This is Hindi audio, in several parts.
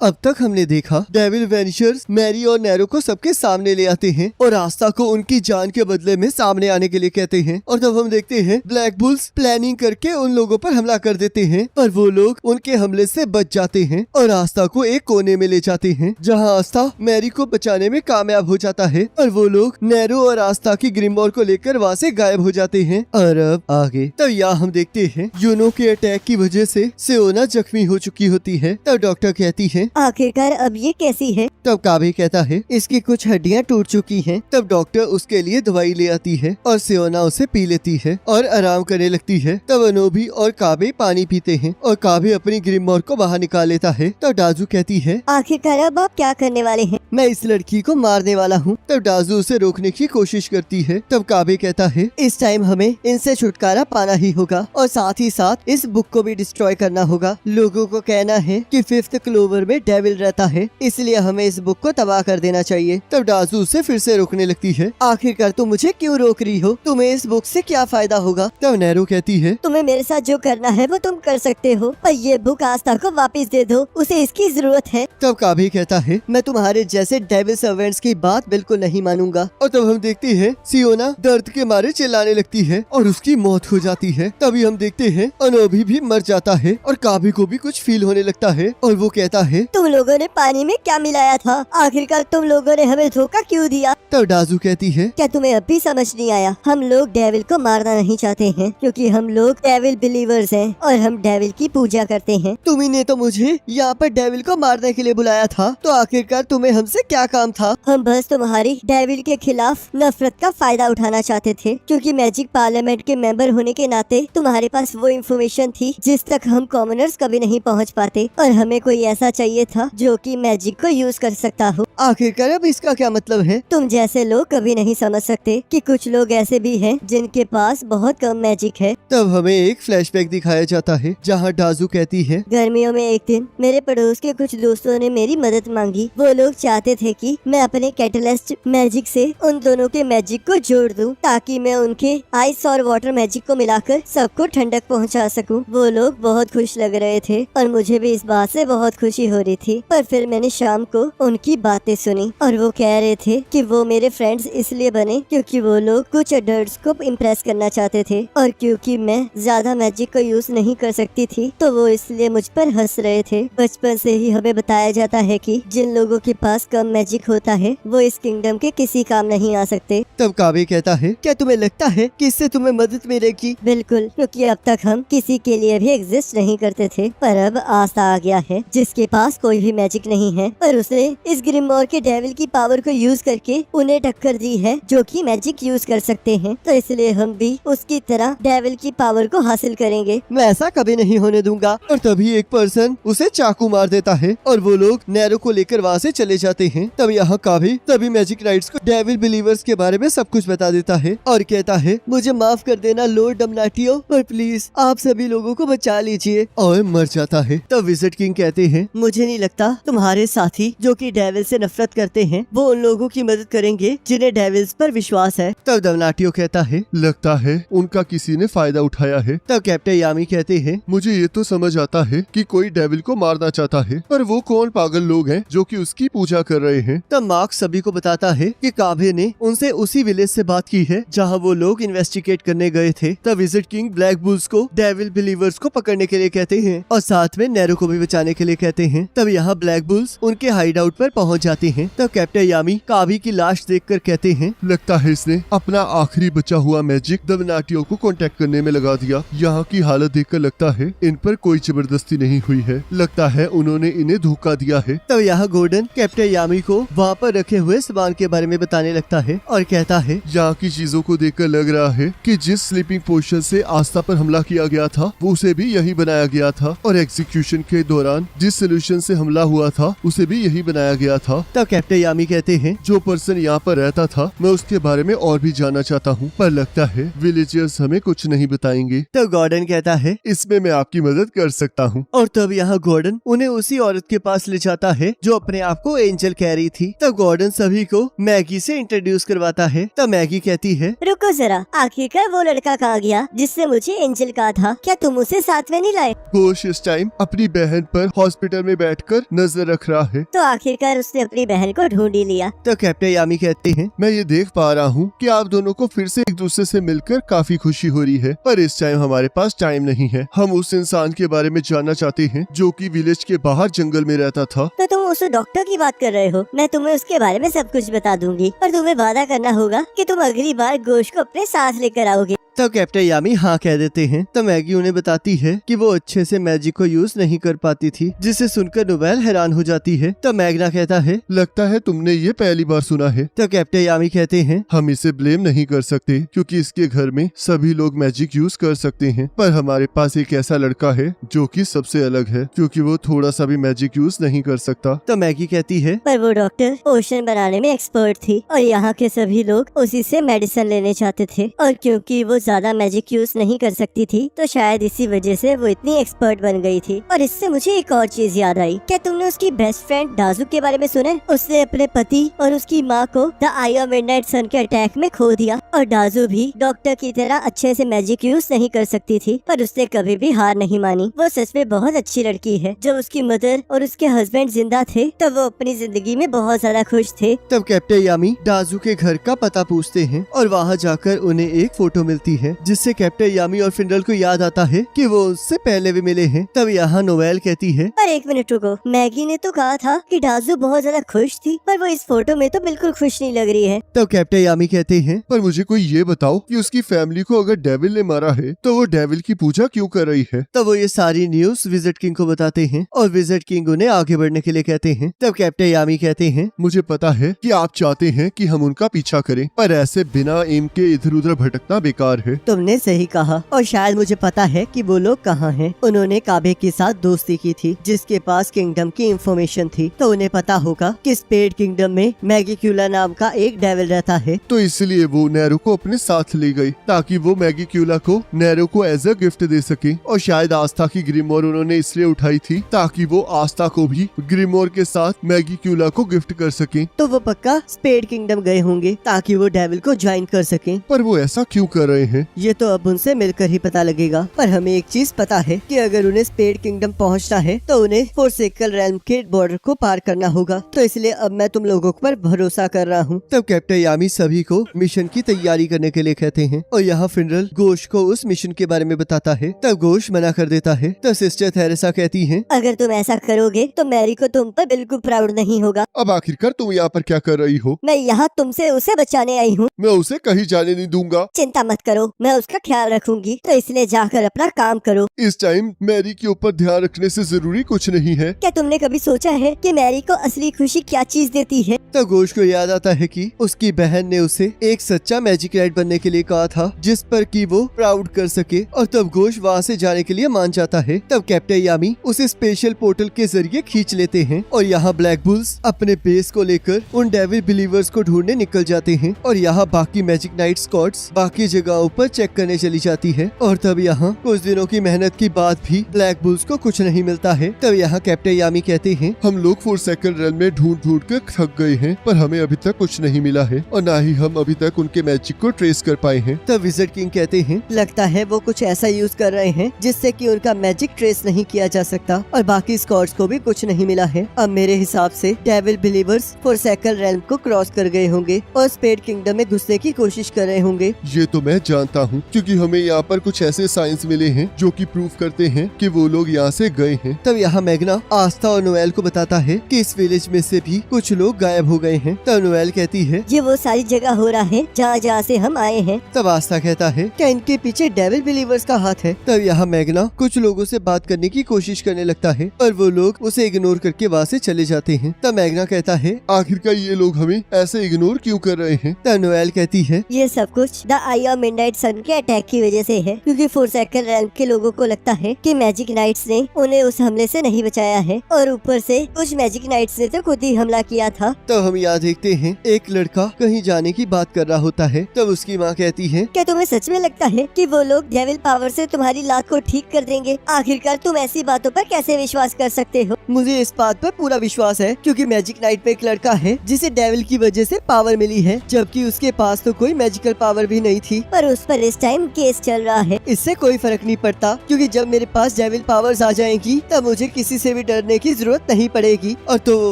अब तक हमने देखा डेविल वेनिशर्स मैरी और नैरो को सबके सामने ले आते हैं और आस्था को उनकी जान के बदले में सामने आने के लिए कहते हैं। और तब हम देखते हैं ब्लैक बुल्स प्लानिंग करके उन लोगों पर हमला कर देते हैं, पर वो लोग उनके हमले से बच जाते हैं और आस्था को एक कोने में ले जाते हैं, जहां आस्था मैरी को बचाने में कामयाब हो जाता है और वो लोग नैरो और आस्था की ग्रिमोर को लेकर वहाँ से गायब हो जाते हैं। और अब आगे तब यहाँ हम देखते हैं यूनो के अटैक की वजह से सियोना जख्मी हो चुकी होती है। तब डॉक्टर कहती है आखिरकार अब ये कैसी है? तब काबे कहता है इसकी कुछ हड्डियां टूट चुकी हैं। तब डॉक्टर उसके लिए दवाई ले आती है और सियोना उसे पी लेती है और आराम करने लगती है। तब अनोबी और काबे पानी पीते हैं और काबे अपनी ग्रिमोर को बाहर निकाल लेता है। तब डाजू कहती है आखिरकार अब आप क्या करने वाले हैं? मैं इस लड़की को मारने वाला हूँ। तब डाजू उसे रोकने की कोशिश करती है। तब काबे कहता है इस टाइम हमें इनसे छुटकारा पाना ही होगा और साथ ही साथ इस बुक को भी डिस्ट्रॉय करना होगा। लोगों को कहना है कि 5th क्लोवर में डेविल रहता है, इसलिए हमें इस बुक को तबाह कर देना चाहिए। तब डाजू उसे फिर से रोकने लगती है। आखिरकार तुम मुझे क्यों रोक रही हो? तुम्हें इस बुक से क्या फायदा होगा? तब नैरो कहती है तुम्हें मेरे साथ जो करना है वो तुम कर सकते हो, पर ये बुक आस्था को वापस दे दो, उसे इसकी जरूरत है। तब काबे कहता है मैं तुम्हारे जैसे डेविल सर्वेंट्स की बात बिल्कुल नहीं मानूंगा। और तब हम देखते हैं सियोना दर्द के मारे चिल्लाने लगती है और उसकी मौत हो जाती है। तभी हम देखते हैं अनोबी भी मर जाता है और काबे को भी कुछ फील होने लगता है और वो कहता है तुम लोगों ने पानी में क्या मिलाया था? आखिरकार तुम लोगों ने हमें धोखा क्यों दिया? तब डाजू कहती है क्या तुम्हें अब भी समझ नहीं आया? हम लोग डेविल को मारना नहीं चाहते हैं, क्योंकि हम लोग डेविल बिलीवर्स हैं और हम डेविल की पूजा करते हैं। तुम्ही ने तो मुझे यहाँ पर डेविल को मारने के लिए बुलाया था, तो आखिरकार तुम्हें हमसे क्या काम था? हम बस तुम्हारी डेविल के खिलाफ नफरत का फायदा उठाना चाहते थे, क्योंकि मैजिक पार्लियामेंट के मेंबर होने के नाते तुम्हारे पास वो इन्फॉर्मेशन थी जिस तक हम कॉमनर्स कभी नहीं पहुँच पाते, और हमें कोई ऐसा चाहिए था जो कि मैजिक को यूज कर सकता हो। आखिरकार अब इसका क्या मतलब है? तुम जैसे लोग कभी नहीं समझ सकते कि कुछ लोग ऐसे भी हैं जिनके पास बहुत कम मैजिक है। तब हमें एक फ्लैशबैक दिखाया जाता है जहाँ डाजू कहती है गर्मियों में एक दिन मेरे पड़ोस के कुछ दोस्तों ने मेरी मदद मांगी। वो लोग चाहते थे कि मैं अपने कैटलिस्ट मैजिक से उन दोनों के मैजिक को जोड़ दूं, ताकि मैं उनके आइस और वाटर मैजिक को मिलाकर सबको ठंडक पहुंचा सकूं। वो लोग बहुत खुश लग रहे थे और मुझे भी इस बात से बहुत खुशी हो रही थी। पर फिर मैंने शाम को उनकी बातें सुनी और वो कह रहे थे कि वो मेरे फ्रेंड्स इसलिए बने क्योंकि वो लोग कुछ अडल्ट्स को इम्प्रेस करना चाहते थे, और क्योंकि मैं ज्यादा मैजिक को यूज नहीं कर सकती थी तो वो इसलिए मुझ पर हंस रहे थे। बचपन से ही हमें बताया जाता है कि जिन लोगों के पास कम मैजिक होता है वो इस किंगडम के किसी काम नहीं आ सकते। तब काबे कहता है क्या तुम्हें लगता है कि इससे तुम्हें मदद मिलेगी? बिल्कुल, क्योंकि अब तक हम किसी के लिए भी एग्जिस्ट नहीं करते थे, पर अब आस्था आ गया है जिसके पास कोई भी मैजिक नहीं है, पर उसने इस ग्रिमोर के डेविल की पावर को यूज करके उन्हें टक्कर दी है जो कि मैजिक यूज कर सकते हैं। तो इसलिए हम भी उसकी तरह डेविल की पावर को हासिल करेंगे। मैं ऐसा कभी नहीं होने दूंगा। और तभी एक पर्सन उसे चाकू मार देता है और वो लोग नैरो को लेकर वहाँ से चले जाते हैं। तब यहाँ काबे तभी मैजिक राइट्स को डेविल बिलीवर्स के बारे में सब कुछ बता देता है और कहता है मुझे माफ कर देना लॉर्ड डमनाटियो, पर प्लीज आप सभी लोगों को बचा लीजिए, और मर जाता है। तब विजिट किंग कहते हैं मुझे नहीं लगता तुम्हारे साथी जो कि डेविल से नफरत करते हैं वो उन लोगों की मदद करेंगे जिन्हें डेविल्स पर विश्वास है। तब डमनाटियो कहता है लगता है उनका किसी ने फायदा उठाया है। तब कैप्टन यामी कहते हैं मुझे ये तो समझ आता है कि कोई डेविल को मारना चाहता है, पर वो कौन पागल लोग हैं जो कि उसकी पूजा कर रहे हैं। तब मार्क्स सभी को बताता है कि काबे ने उनसे उसी विलेज से बात की है जहां वो लोग इन्वेस्टिगेट करने गए थे। तब विजिट किंग ब्लैक बुल्स को डेविल बिलीवर्स को पकड़ने के लिए कहते हैं और साथ में नैरो को भी बचाने के लिए कहते हैं। तब यहाँ ब्लैक बुल्स उनके हाइड आउट पर पहुँच जाते हैं। तब कैप्टन यामी काबे की लाश देखकर कहते हैं लगता है इसने अपना आखिरी बचा हुआ मैजिक डमनाटियो को कांटेक्ट करने में लगा दिया। यहाँ की हालत देखकर लगता है इन पर कोई जबरदस्ती नहीं हुई है, लगता है उन्होंने इन्हें धोखा दिया है। तब यहाँ गोल्डन कैप्टन यामी को वहाँ पर रखे हुए सामान के बारे में बताने लगता है और कहता है यहाँ की चीजों को देखकर लग रहा है कि जिस स्लीपिंग पोशन से आस्था पर हमला किया गया था वो उसे भी यही बनाया गया था, और एग्जीक्यूशन के दौरान जिस सोल्यूशन से हमला हुआ था उसे भी यही बनाया गया था। तब कैप्टन यामी कहते हैं, जो पर्सन यहाँ पर रहता था मैं उसके बारे में और भी जानना चाहता हूँ, पर लगता है विलेजर्स हमें कुछ नहीं बताएंगे। तब गॉर्डन कहता है, इसमें मैं आपकी मदद कर सकता हूँ। और तब यहाँ गॉर्डन उन्हें उसी औरत के पास ले जाता है जो अपने आप को एंजल कह रही थी। तब गॉर्डन सभी को मैगी से इंट्रोड्यूस करवाता है। तब मैगी कहती है, रुको जरा, आखिरकार वो लड़का कहाँ गया जिससे मुझे एंजल कहा था? क्या तुम उसे साथ में नहीं लाए? घोष इस टाइम अपनी बहन पर हॉस्पिटल में बैठकर नजर रख रहा है। तो आखिरकार उसने अपनी बहन को ढूंढ ही लिया। तो कैप्टन यामी कहते हैं, मैं ये देख पा रहा हूँ कि आप दोनों को फिर से एक दूसरे से मिलकर काफी खुशी हो रही है, पर इस टाइम हमारे पास टाइम नहीं है। हम उस इंसान के बारे में जानना चाहते हैं जो कि विलेज के बाहर जंगल में रहता था। तो तुम उस डॉक्टर की बात कर रहे हो? मैं तुम्हें उसके बारे में सब कुछ बता दूंगी, पर तुम्हें वादा करना होगा कि तुम अगली बार गोश्त को अपने साथ लेकर आओगे। तब कैप्टन यामी हाँ कह देते हैं। तब मैगी उन्हें बताती है कि वो अच्छे से मैजिक को यूज नहीं कर पाती थी, जिसे सुनकर नोवेल हैरान हो जाती है। तब मैगना कहता है, लगता है तुमने ये पहली बार सुना है। तब कैप्टन यामी कहते हैं, हम इसे ब्लेम नहीं कर सकते क्योंकि इसके घर में सभी लोग मैजिक यूज कर सकते हैं, पर हमारे पास एक ऐसा लड़का है जो कि सबसे अलग है क्योंकि वो थोड़ा सा भी मैजिक यूज नहीं कर सकता। तब मैगी कहती है, पर वो डॉक्टर पोशन बनाने में एक्सपर्ट थी और यहाँ के सभी लोग उसी से मेडिसिन लेने चाहते थे, और क्योंकि वो ज्यादा मैजिक यूज नहीं कर सकती थी तो शायद इसी वजह से वो इतनी एक्सपर्ट बन गई थी। और इससे मुझे एक और चीज याद आई, क्या तुमने उसकी बेस्ट फ्रेंड डाजू के बारे में सुना है? उसने अपने पति और उसकी माँ को द आई ऑफ मिडनाइट सन के अटैक में खो दिया, और डाजू भी डॉक्टर की तरह अच्छे से मैजिक यूज नहीं कर सकती थी, पर उसने कभी भी हार नहीं मानी। वो सच में बहुत अच्छी लड़की है। जब उसकी मदर और उसके हस्बैंड जिंदा थे तब वो अपनी जिंदगी में बहुत ज्यादा खुश थे। तब कैप्टन यामी डाजू के घर का पता पूछते हैं और वहाँ जाकर उन्हें एक फोटो मिलती है जिससे कैप्टन यामी और फिंडल को याद आता है कि वो उससे पहले भी मिले हैं। तब यहाँ नोवेल कहती है, पर एक मिनट रुको, मैगी ने तो कहा था कि डाजू बहुत ज्यादा खुश थी, पर वो इस फोटो में तो बिल्कुल खुश नहीं लग रही है। तब कैप्टन यामी कहते हैं, पर मुझे कोई ये बताओ कि उसकी फैमिली को अगर डेविल ने मारा है तो वो डेविल की पूजा क्यों कर रही है? तब वो ये सारी न्यूज विजिट किंग को बताते हैं और विजिट किंग उन्हें आगे बढ़ने के लिए कहते हैं। तब कैप्टन यामी कहते हैं, मुझे पता है कि आप चाहते हैं कि हम उनका पीछा करें, पर ऐसे बिना एम के इधर उधर भटकना बेकार है। तुमने सही कहा, और शायद मुझे पता है कि वो लोग कहाँ हैं। उन्होंने काबे के साथ दोस्ती की थी जिसके पास किंगडम की इंफॉर्मेशन थी, तो उन्हें पता होगा कि स्पेड किंगडम में मैगीक्यूला नाम का एक डेविल रहता है। तो इसलिए वो नैरो को अपने साथ ले गई ताकि वो मैगीक्यूला को नैरो को एज अ गिफ्ट दे सके, और शायद आस्था की ग्रिमोर उन्होंने इसलिए उठाई थी ताकि वो आस्था को भी ग्रिमोर के साथ मैगीक्यूला को गिफ्ट कर सके। तो वो पक्का स्पेड किंगडम गए होंगे ताकि वो डेविल को ज्वाइन कर सके। पर वो ऐसा क्यों कर रहे हैं? ये तो अब उनसे मिलकर ही पता लगेगा, पर हमें एक चीज पता है कि अगर उन्हें स्पेड किंगडम पहुंचना है तो उन्हें फोर्सेकन रेल्म के बॉर्डर को पार करना होगा, तो इसलिए अब मैं तुम लोगों पर भरोसा कर रहा हूँ। तब कैप्टन यामी सभी को मिशन की तैयारी करने के लिए कहते हैं और यहाँ फिनरल गोश को उस मिशन के बारे में बताता है। तब गोश मना कर देता है। तब सिस्टर थेरेसा कहती है, अगर तुम ऐसा करोगे तो मैरी को तुम पर बिल्कुल प्राउड नहीं होगा। अब आखिरकार तुम यहाँ पर क्या कर रही हो? मैं यहाँ तुमसे उसे बचाने आई हूँ। मैं उसे कहीं जाने नहीं दूंगा। चिंता मत करो, मैं उसका ख्याल रखूंगी, तो इसलिए जाकर अपना काम करो। इस टाइम मैरी के ऊपर ध्यान रखने से जरूरी कुछ नहीं है। क्या तुमने कभी सोचा है कि मैरी को असली खुशी क्या चीज देती है? तब गोश को याद आता है कि उसकी बहन ने उसे एक सच्चा मैजिक राइड बनने के लिए कहा था जिस पर कि वो प्राउड कर सके, और तब गोश वहाँ से जाने के लिए मान जाता है। तब कैप्टन यामी उसे स्पेशल पोर्टल के जरिए खींच लेते हैं और यहाँ ब्लैक बुल्स अपने बेस को लेकर उन डेविल बिलीवर्स को ढूंढने निकल जाते हैं, और यहाँ बाकी मैजिक नाइट स्क्वाड्स बाकी जगहों पर चेक करने चली जाती है। और तब यहाँ कुछ दिनों की मेहनत के बाद भी ब्लैक बुल्स को कुछ नहीं मिलता है। तब यहाँ कैप्टन यामी कहते हैं, हम लोग फोर्सेकन रेल्म में ढूंढ ढूंढ कर थक गए हैं, पर हमें अभी तक कुछ नहीं मिला है और न ही हम अभी तक उनके मैजिक को ट्रेस कर पाए हैं। तब विजिट किंग कहते हैं, लगता है वो कुछ ऐसा यूज कर रहे हैं जिससे कि उनका मैजिक ट्रेस नहीं किया जा सकता, और बाकी स्क्वाड्स को भी कुछ नहीं मिला है। अब मेरे हिसाब से डेविल बिलीवर्स फोर्सेकन रेल्म को क्रॉस कर गए होंगे और स्पेड किंगडम में घुसने की कोशिश कर रहे होंगे। ये तो मैं जानता हूँ क्योंकि हमें यहाँ पर कुछ ऐसे साइंस मिले हैं जो कि प्रूफ करते हैं कि वो लोग यहाँ से गए हैं। तब यहाँ मैगना आस्था और नोएल को बताता है कि इस विलेज में से भी कुछ लोग गायब हो गए हैं। तब नोएल कहती है, ये वो सारी जगह हो रहा है जहाँ जहाँ से हम आए हैं। तब आस्था कहता है, क्या इनके पीछे डेविल बिलीवर्स का हाथ है? तब यहाँ मैगना कुछ लोगों से बात करने की कोशिश करने लगता है पर वो लोग उसे इग्नोर करके वहाँ से चले जाते हैं। तब मैगना कहता है, आखिरकार ये लोग हमें ऐसे इग्नोर क्यों कर रहे हैं? तब नोएल कहती है, ये सब कुछ the eye of midnight red sun के अटैक की वजह से है, क्योंकि फोर्सैकन रैल्म के लोगों को लगता है कि मैजिक नाइट्स ने उन्हें उस हमले से नहीं बचाया है, और ऊपर से कुछ मैजिक नाइट्स ने तो खुद ही हमला किया था। तब हम यहाँ देखते हैं एक लड़का कहीं जाने की बात कर रहा होता है। तब उसकी माँ कहती है, क्या तुम्हें सच में लगता है कि वो लोग डेविल पावर से तुम्हारी लात को ठीक कर देंगे? आखिरकार तुम ऐसी बातों पर कैसे विश्वास कर सकते हो? मुझे इस बात पर पूरा विश्वास है, क्योंकि मैजिक नाइट पे एक लड़का है जिसे डेविल की वजह से पावर मिली है, जबकि उसके पास तो कोई मैजिकल पावर भी नहीं थी। पर उस पर इस टाइम केस चल रहा है। इससे कोई फर्क नहीं पड़ता, क्योंकि जब मेरे पास डेविल पावर्स आ जाएंगी तब मुझे किसी से भी डरने की जरूरत नहीं पड़ेगी। और तो वो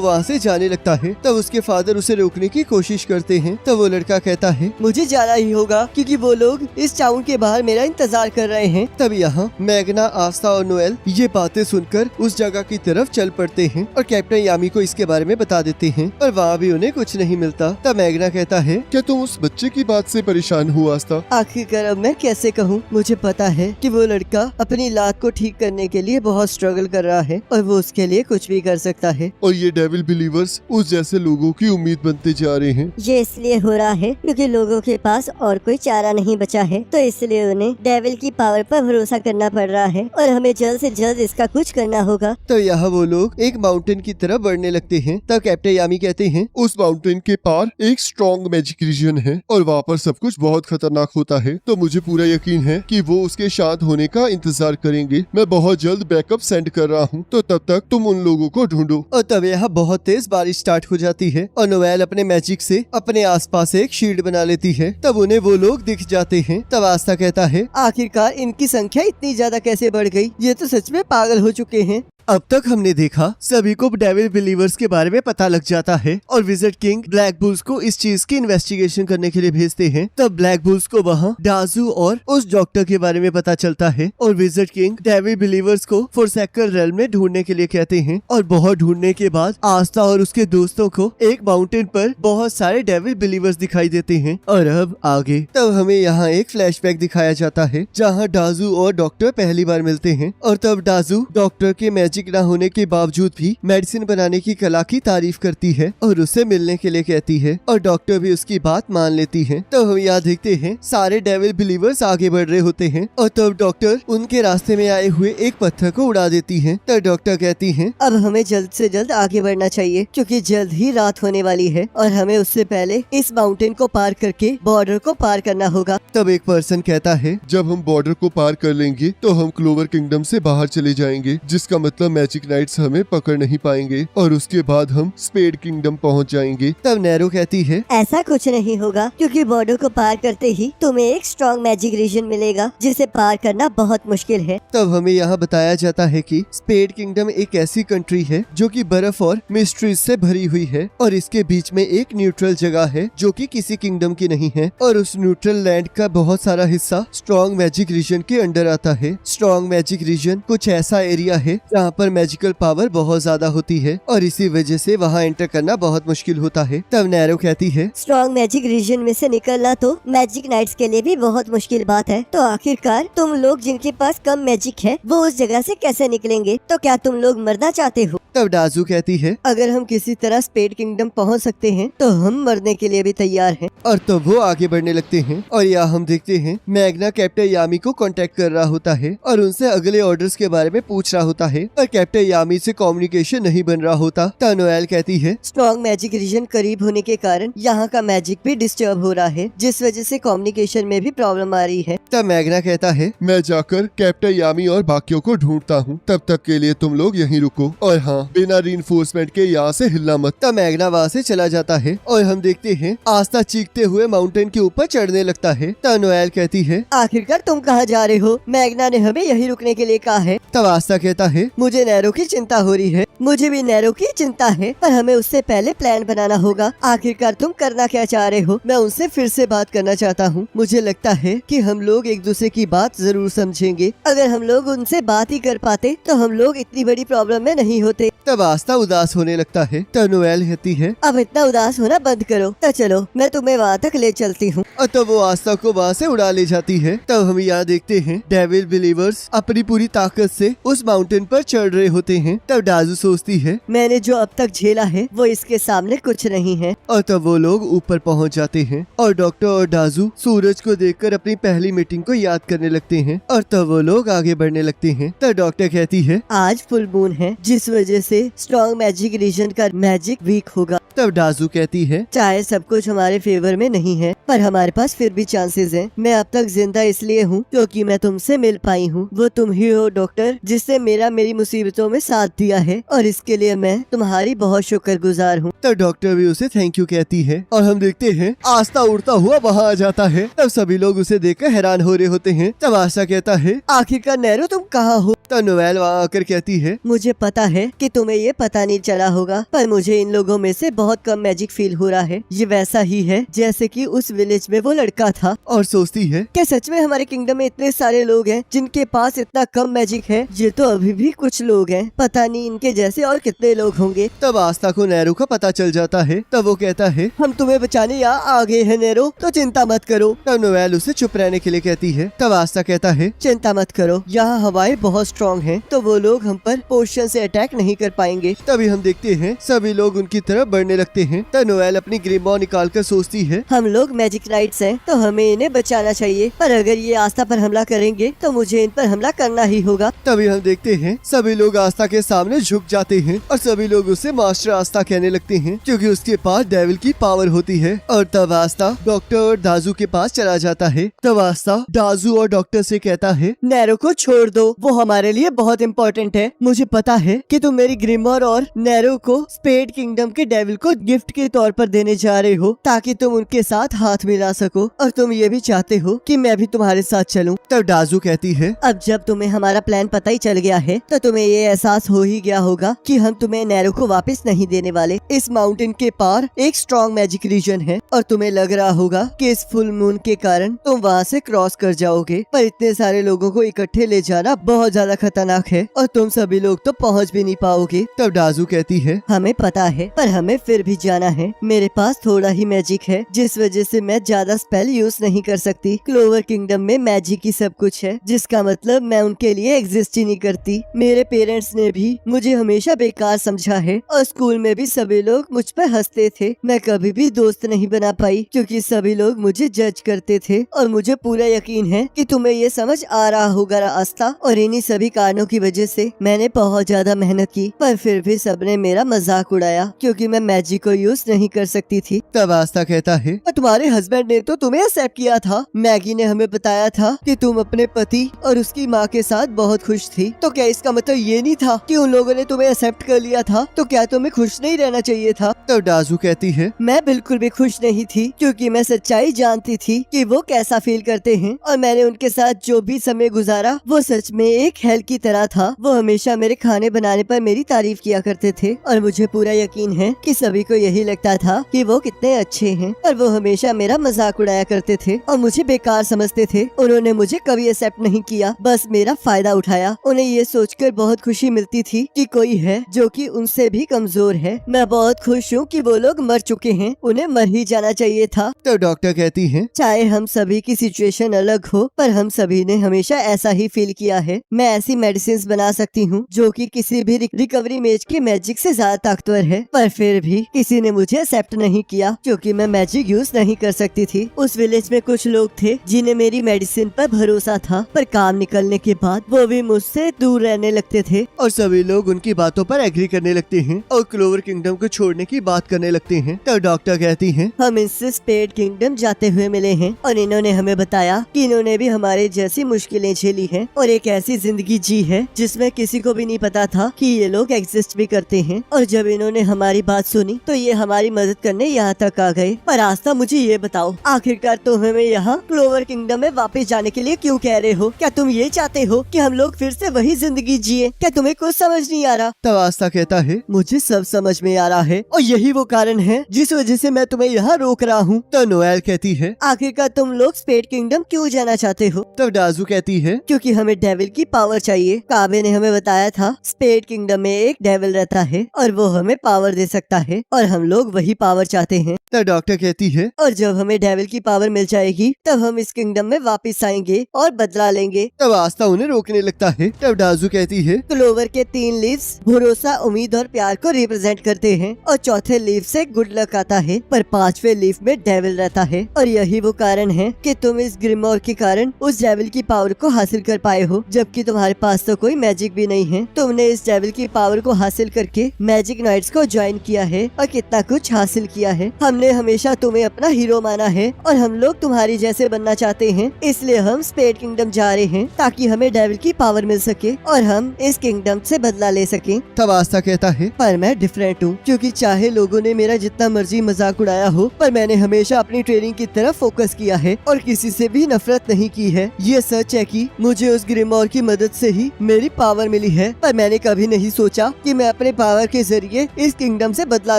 वहाँ से जाने लगता है। तब उसके फादर उसे रोकने की कोशिश करते हैं। तब वो लड़का कहता है, मुझे जाना ही होगा, क्योंकि वो लोग इस टाउन के बाहर मेरा इंतजार कर रहे हैं। तब यहाँ मैग्ना, आस्था और नोएल ये बातें सुनकर उस जगह की तरफ चल पड़ते हैं और कैप्टन यामी को इसके बारे में बता देते हैं, पर वहाँ भी उन्हें कुछ नहीं मिलता। तब मैग्ना कहता है, क्या तुम उस बच्चे की बात से परेशान हो आस्था? आखिरकार अब मैं कैसे कहूँ? मुझे पता है कि वो लड़का अपनी लात को ठीक करने के लिए बहुत स्ट्रगल कर रहा है और वो उसके लिए कुछ भी कर सकता है। और ये डेविल बिलीवर्स उस जैसे लोगों की उम्मीद बनते जा रहे हैं। ये इसलिए हो रहा है क्योंकि लोगों के पास और कोई चारा नहीं बचा है, तो इसलिए उन्हें डेविल की पावर पर भरोसा करना पड़ रहा है और हमें जल्द से जल्द इसका कुछ करना होगा। तो यहाँ वो लोग एक माउंटेन की तरफ बढ़ने लगते हैं। तब कैप्टन यामी कहते हैं, उस माउंटेन के पार एक स्ट्रॉन्ग मैजिक रीजन है और वहाँ पर सब कुछ बहुत खतरनाक होता है। तो मुझे पूरा यकीन है कि वो उसके शांत होने का इंतजार करेंगे। मैं बहुत जल्द बैकअप सेंड कर रहा हूँ, तो तब तक तुम उन लोगों को ढूंढो। और तब यहाँ बहुत तेज बारिश स्टार्ट हो जाती है और नोएल अपने मैजिक से अपने आसपास एक शील्ड बना लेती है। तब उन्हें वो लोग दिख जाते हैं। तब आस्था कहता है, आखिरकार इनकी संख्या इतनी ज्यादा कैसे बढ़ गई? ये तो सच में पागल हो चुके हैं। अब तक हमने देखा सभी को डेविल बिलीवर्स के बारे में पता लग जाता है और विज़र्ड किंग ब्लैक बुल्स को इस चीज की इन्वेस्टिगेशन करने के लिए भेजते हैं। तब ब्लैक बुल्स को वहाँ डाजू और उस डॉक्टर के बारे में पता चलता है और विज़र्ड किंग डेविल बिलीवर्स को फोर्सैकन रेल्म में ढूंढने के लिए कहते हैं। और बहुत ढूंढने के बाद आस्था और उसके दोस्तों को एक माउंटेन पर बहुत सारे डेविल बिलीवर्स दिखाई देते हैं। और अब आगे तब हमें यहाँ एक फ्लैशबैक दिखाया जाता है जहाँ डाजू और डॉक्टर पहली बार मिलते हैं। और तब डाजू डॉक्टर के मैजिक न होने के बावजूद भी मेडिसिन बनाने की कला की तारीफ करती है और उसे मिलने के लिए कहती है और डॉक्टर भी उसकी बात मान लेती है। तो हम यहाँ देखते हैं सारे डेविल बिलीवर्स आगे बढ़ रहे होते हैं और तब डॉक्टर उनके रास्ते में आए हुए एक पत्थर को उड़ा देती है। तो डॉक्टर कहती है, अब हमें जल्द से जल्द आगे बढ़ना चाहिए, क्योंकि जल्द ही रात होने वाली है और हमें उससे पहले इस माउंटेन को पार करके बॉर्डर को पार करना होगा। तब एक पर्सन कहता है, जब हम बॉर्डर को पार कर लेंगे तो हम क्लोवर किंगडम से बाहर चले जाएंगे, जिसका मतलब मैजिक नाइट्स हमें पकड़ नहीं पाएंगे और उसके बाद हम स्पेड किंगडम पहुंच जाएंगे। तब नैरो कहती है, ऐसा कुछ नहीं होगा, क्योंकि बॉर्डर को पार करते ही तुम्हें एक स्ट्रॉन्ग मैजिक रीजन मिलेगा जिसे पार करना बहुत मुश्किल है। तब हमें यहाँ बताया जाता है कि स्पेड किंगडम एक ऐसी कंट्री है जो कि बर्फ और मिस्ट्रीज से भरी हुई है और इसके बीच में एक न्यूट्रल जगह है जो कि किसी किंगडम की नहीं है और उस न्यूट्रल लैंड का बहुत सारा हिस्सा स्ट्रॉन्ग मैजिक रीजन के अंडर आता है। स्ट्रॉन्ग मैजिक रीजन कुछ ऐसा एरिया है जहाँ पर मैजिकल पावर बहुत ज्यादा होती है और इसी वजह से वहाँ एंटर करना बहुत मुश्किल होता है। तब नैरो कहती है, स्ट्रॉन्ग मैजिक रीजन में से निकलना तो मैजिक नाइट्स के लिए भी बहुत मुश्किल बात है, तो आखिरकार तुम लोग जिनके पास कम मैजिक है वो उस जगह से कैसे निकलेंगे? तो क्या तुम लोग मरना चाहते हो? तब डाजू कहती है, अगर हम किसी तरह स्पेड किंगडम पहुंच सकते हैं तो हम मरने के लिए भी तैयार हैं। और तो वो आगे बढ़ने लगते हैं और यहाँ हम देखते हैं मैग्ना कैप्टन यामी को कांटेक्ट कर रहा होता है और उनसे अगले ऑर्डर्स के बारे में पूछ रहा होता है, पर कैप्टन यामी से कम्युनिकेशन नहीं बन रहा होता। तब नोएल कहती है, स्ट्रॉन्ग मैजिक रीजन करीब होने के कारण यहाँ का मैजिक भी डिस्टर्ब हो रहा है, जिस वजह से कम्युनिकेशन में भी प्रॉब्लम आ रही है। तब मैग्ना कहता है, मैं जाकर कैप्टन यामी और बाकियों को ढूंढता हूँ, तब तक के लिए तुम लोग यहीं रुको और हाँ, बिना रीइंफोर्समेंट के यहाँ से हिलना मत। तब मैग्ना वहाँ से चला जाता है और हम देखते हैं आस्था चीखते हुए माउंटेन के ऊपर चढ़ने लगता है। तब नोएल कहती है, आखिरकार तुम कहाँ जा रहे हो? मैग्ना ने हमें यहीं रुकने के लिए कहा है। तब आस्था कहता है, मुझे नैरो की चिंता हो रही है। मुझे भी नैरो की चिंता है, पर हमें उससे पहले प्लान बनाना होगा। आखिरकार तुम करना क्या चाह रहे हो? मैं उनसे फिर से बात करना चाहता हूँ। मुझे लगता है कि हम लोग एक दूसरे की बात जरूर समझेंगे। अगर हम लोग उनसे बात ही कर पाते तो हम लोग इतनी बड़ी प्रॉब्लम में नहीं होते। तब आस्था उदास होने लगता है। तब नोएल कहती है अब इतना उदास होना बंद करो। तो चलो मैं तुम्हें वहाँ तक ले चलती हूँ। और तब वो आस्था को वहाँ से उड़ा ले जाती है। तब हम यहाँ देखते हैं डेविल बिलीवर्स अपनी पूरी ताकत से उस माउंटेन पर चढ़ रहे होते हैं। तब डाजू सोचती है मैंने जो अब तक झेला है वो इसके सामने कुछ नहीं है। और तब वो लोग ऊपर पहुंच जाते हैं और डॉक्टर और डाजू सूरज को देखकर अपनी पहली मीटिंग को याद करने लगते हैं। और तब वो लोग आगे बढ़ने लगते हैं। तब डॉक्टर कहती है आज फुल मून है जिस वजह से स्ट्रॉन्ग मैजिक रीजन का मैजिक वीक होगा। तब डाजू कहती है चाहे सब कुछ हमारे फेवर में नहीं है पर हमारे पास फिर भी चांसेस हैं। मैं अब तक जिंदा इसलिए हूँ क्योंकि मैं तुमसे मिल पाई हूँ। वो तुम ही हो डॉक्टर जिससे मेरी मुसीबतों में साथ दिया है और इसके लिए मैं तुम्हारी बहुत शुक्रगुजार हूँ। तब डॉक्टर भी उसे थैंक यू कहती है। और हम देखते हैं आस्था उड़ता हुआ वहाँ आ जाता है। तब सभी लोग उसे देखकर हैरान हो रहे होते हैं। तब आस्था कहता है आखिरकार नैरो तुम कहाँ हो? तब नोएल वहाँ आकर कहती है मुझे पता है कि तुम्हें ये पता नहीं चला होगा पर मुझे इन लोगों में से बहुत कम मैजिक फील हो रहा है। ये वैसा ही है जैसे कि उस विलेज में वो लड़का था। और सोचती है क्या सच में हमारे किंगडम में इतने सारे लोग हैं जिनके पास इतना कम मैजिक है? ये तो अभी भी कुछ लोग हैं, पता नहीं इनके जैसे और कितने लोग होंगे। तब आस्था को नैरो का पता चल जाता है। तब वो कहता है हम तुम्हें बचाने यहाँ आ गए हैं नैरो, तो चिंता मत करो। तब नोएल उसे चुप रहने के लिए कहती है। तब आस्था कहता है चिंता मत करो, यहाँ हवाएं बहुत स्ट्रॉन्ग हैं तो वो लोग हम पर पोर्शन से अटैक नहीं कर पाएंगे। तभी हम देखते हैं सभी लोग उनकी तरफ बढ़ने लगते हैं। तब नोएल अपनी ग्रीमॉ निकाल कर सोचती है हम लोग मैजिक नाइट्स हैं तो हमें इन्हें बचाना चाहिए, पर अगर ये आस्था पर हमला करेंगे तो मुझे इन पर हमला करना ही होगा। तभी हम देखते हैं सभी लोग आस्था के सामने झुक जाते हैं और सभी लोग उसे मास्टर आस्था कहने लगते हैं क्योंकि उसके पास डेविल की पावर होती है। और तब आस्था डॉक्टर और दाजू के पास चला जाता है। तब आस्था दाजू और डॉक्टर से कहता है नैरो को छोड़ दो, वो हमारे लिए बहुत इम्पोर्टेंट है। मुझे पता है कि तुम मेरी ग्रिमोर और नैरो को स्पेड किंगडम के डेविल को गिफ्ट के तौर पर देने जा रहे हो ताकि तुम उनके साथ हाथ मिला सको और तुम ये भी चाहते हो कि मैं भी तुम्हारे साथ चलूं। तब दाजू कहती है अब जब तुम्हें हमारा प्लान पता ही चल गया है तो तुम्हें ये एहसास हो ही गया होगा कि हम तुम्हें नैरो को वापस नहीं देने वाले। इस माउंटेन के पार एक स्ट्रॉन्ग मैजिक रीजन है और तुम्हें लग रहा होगा कि इस फुल मून के कारण तुम वहाँ से क्रॉस कर जाओगे, पर इतने सारे लोगों को इकट्ठे ले जाना बहुत ज्यादा खतरनाक है और तुम सभी लोग तो पहुँच भी नहीं पाओगे। तब दाजू कहती है हमें पता है पर हमें फिर भी जाना है। मेरे पास थोड़ा ही मैजिक है जिस वजह से मैं ज्यादा स्पेल यूज नहीं कर सकती। क्लोवर किंगडम में मैजिक ही सब कुछ है जिसका मतलब मैं उनके लिए एग्जिस्ट ही नहीं करती। मेरे पेरेंट्स ने भी मुझे हमेशा बेकार समझा है और स्कूल में भी सभी लोग मुझ पर हंसते थे। मैं कभी भी दोस्त नहीं बना पाई क्योंकि सभी लोग मुझे जज करते थे और मुझे पूरा यकीन है कि तुम्हें ये समझ आ रहा होगा आस्था। और इन्हीं सभी कारणों की वजह से मैंने बहुत ज्यादा मेहनत की पर फिर भी सबने मेरा मजाक उड़ाया क्योंकि मैं मैजिक को यूज नहीं कर सकती थी। तब आस्था कहता है तुम्हारे हस्बैंड ने तो तुम्हें एक्सेप्ट किया था। मैगी ने हमें बताया था कि तुम अपने पति और उसकी माँ के साथ बहुत खुश थी, तो क्या इसका मतलब ये नहीं था कि उन लोगों ने तुम्हें एक्सेप्ट कर लिया था? तो क्या तुम्हें खुश नहीं रहना चाहिए था? तब दाजू कहती है मैं बिल्कुल भी खुश नहीं थी क्योंकि मैं सच्चाई जानती थी कि वो कैसा फील करते हैं और मैंने उनके साथ जो भी समय गुजारा वो सच में एक हेल की तरह था। वो हमेशा मेरे खाने बनाने पर मेरी तारीफ किया करते थे और मुझे पूरा यकीन है कि सभी को यही लगता था कि वो कितने अच्छे हैं, पर वो हमेशा मेरा मजाक उड़ाया करते थे और मुझे बेकार समझते थे। उन्होंने मुझे कभी एक्सेप्ट नहीं किया, बस मेरा फायदा उठाया। उन्हें ये सोचकर बहुत खुशी मिलती थी कि कोई है जो कि उनसे भी कमजोर है। मैं बहुत खुश हूँ कि वो लोग मर चुके हैं, उन्हें मर ही जाना चाहिए था। तो डॉक्टर कहती है चाहे हम सभी की सिचुएशन अलग हो पर हम सभी ने हमेशा ऐसा ही फील किया है। मैं ऐसी मेडिसिन बना सकती हूँ जो कि किसी भी रिकवरी मेज के मैजिक से ज्यादा ताकतवर है, पर फिर भी किसी ने मुझे एक्सेप्ट नहीं किया क्योंकि मैं मैजिक यूज नहीं कर सकती थी। उस विलेज में कुछ लोग थे जिन्हें मेरी मेडिसिन पर भरोसा था, पर काम निकलने के बाद वो भी मुझसे दूर रहने लगते थे और सभी लोग उनकी बातों पर एग्री करने लगते हैं और क्लोवर किंगडम को छोड़ने की बात करने लगते हैं। तो डॉक्टर कहती है हम इनसे स्पेड किंगडम जाते हुए मिले हैं और इन्होंने हमें बताया कि इन्होंने भी हमारे जैसी मुश्किलें झेली हैं और एक ऐसी जिंदगी जी है जिसमें किसी को भी नहीं पता था कि ये लोग एग्जिस्ट भी करते हैं। और जब इन्होंने हमारी बात सुनी तो ये हमारी मदद करने यहाँ तक आ गए। पर आस्था मुझे ये बताओ, आखिरकार तुम हमें यहाँ क्लोवर किंगडम में वापस जाने के लिए क्यों कह रहे हो? क्या तुम ये चाहते हो कि हम लोग फिर से वही जिंदगी जिए? क्या तुम्हें कुछ समझ नहीं आ रहा? तब आस्था कहता है मुझे सब समझ में आ रहा है और यही वो कारण है जिस वजह से मैं तुम्हें यहाँ रोक रहा हूँ। तो नोएल कहती है आखिरकार तुम लोग स्पेड किंगडम क्यों जाना चाहते हो? तब दाजू कहती है क्योंकि हमें डेविल की पावर चाहिए। काबे ने हमें बताया था स्पेड किंगडम में एक डेविल रहता है और वो हमें पावर दे सकता है और हम लोग वही पावर चाहते हैं। तब डॉक्टर कहती है, और जब हमें डेविल की पावर मिल जाएगी तब हम इस किंगडम में वापस आएंगे और बदला लेंगे। तब आस्था उन्हें रोकने लगता है। तब दाजू कहती है, क्लोवर के 3 लीव्स भरोसा, उम्मीद और प्यार को रिप्रेजेंट करते हैं और चौथे लीफ से गुड लक आता है, पर 5वें लीफ में डेविल रहता है और यही वो कारण है कि तुम इस ग्रिमोर के कारण उस डेविल की पावर को हासिल कर पाए हो, जबकि तुम्हारे पास तो कोई मैजिक भी नहीं है। तुमने इस डेविल की पावर को हासिल करके मैजिक नाइट्स को ज्वाइन किया है और कितना कुछ हासिल किया है। हमने हमेशा तुम्हें अपना हीरो माना है और हम लोग तुम्हारी जैसे बनना चाहते हैं, इसलिए हम स्पेड किंगडम जा रहे हैं ताकि हमें डेविल की पावर मिल सके और हम इस किंगडम से बदला ले सकें। तब आस्था कहता है, पर मैं डिफरेंट हूँ, क्योंकि चाहे लोगों ने मेरा जितना मर्जी मजाक उड़ाया हो, पर मैंने हमेशा अपनी ट्रेनिंग की तरफ फोकस किया है और किसी से भी नफरत नहीं की है। ये सच है कि मुझे उस ग्रिमोर की मदद से ही मेरी पावर मिली है, पर मैंने कभी नहीं सोचा कि मैं अपने पावर के जरिए इस किंगडम से बदला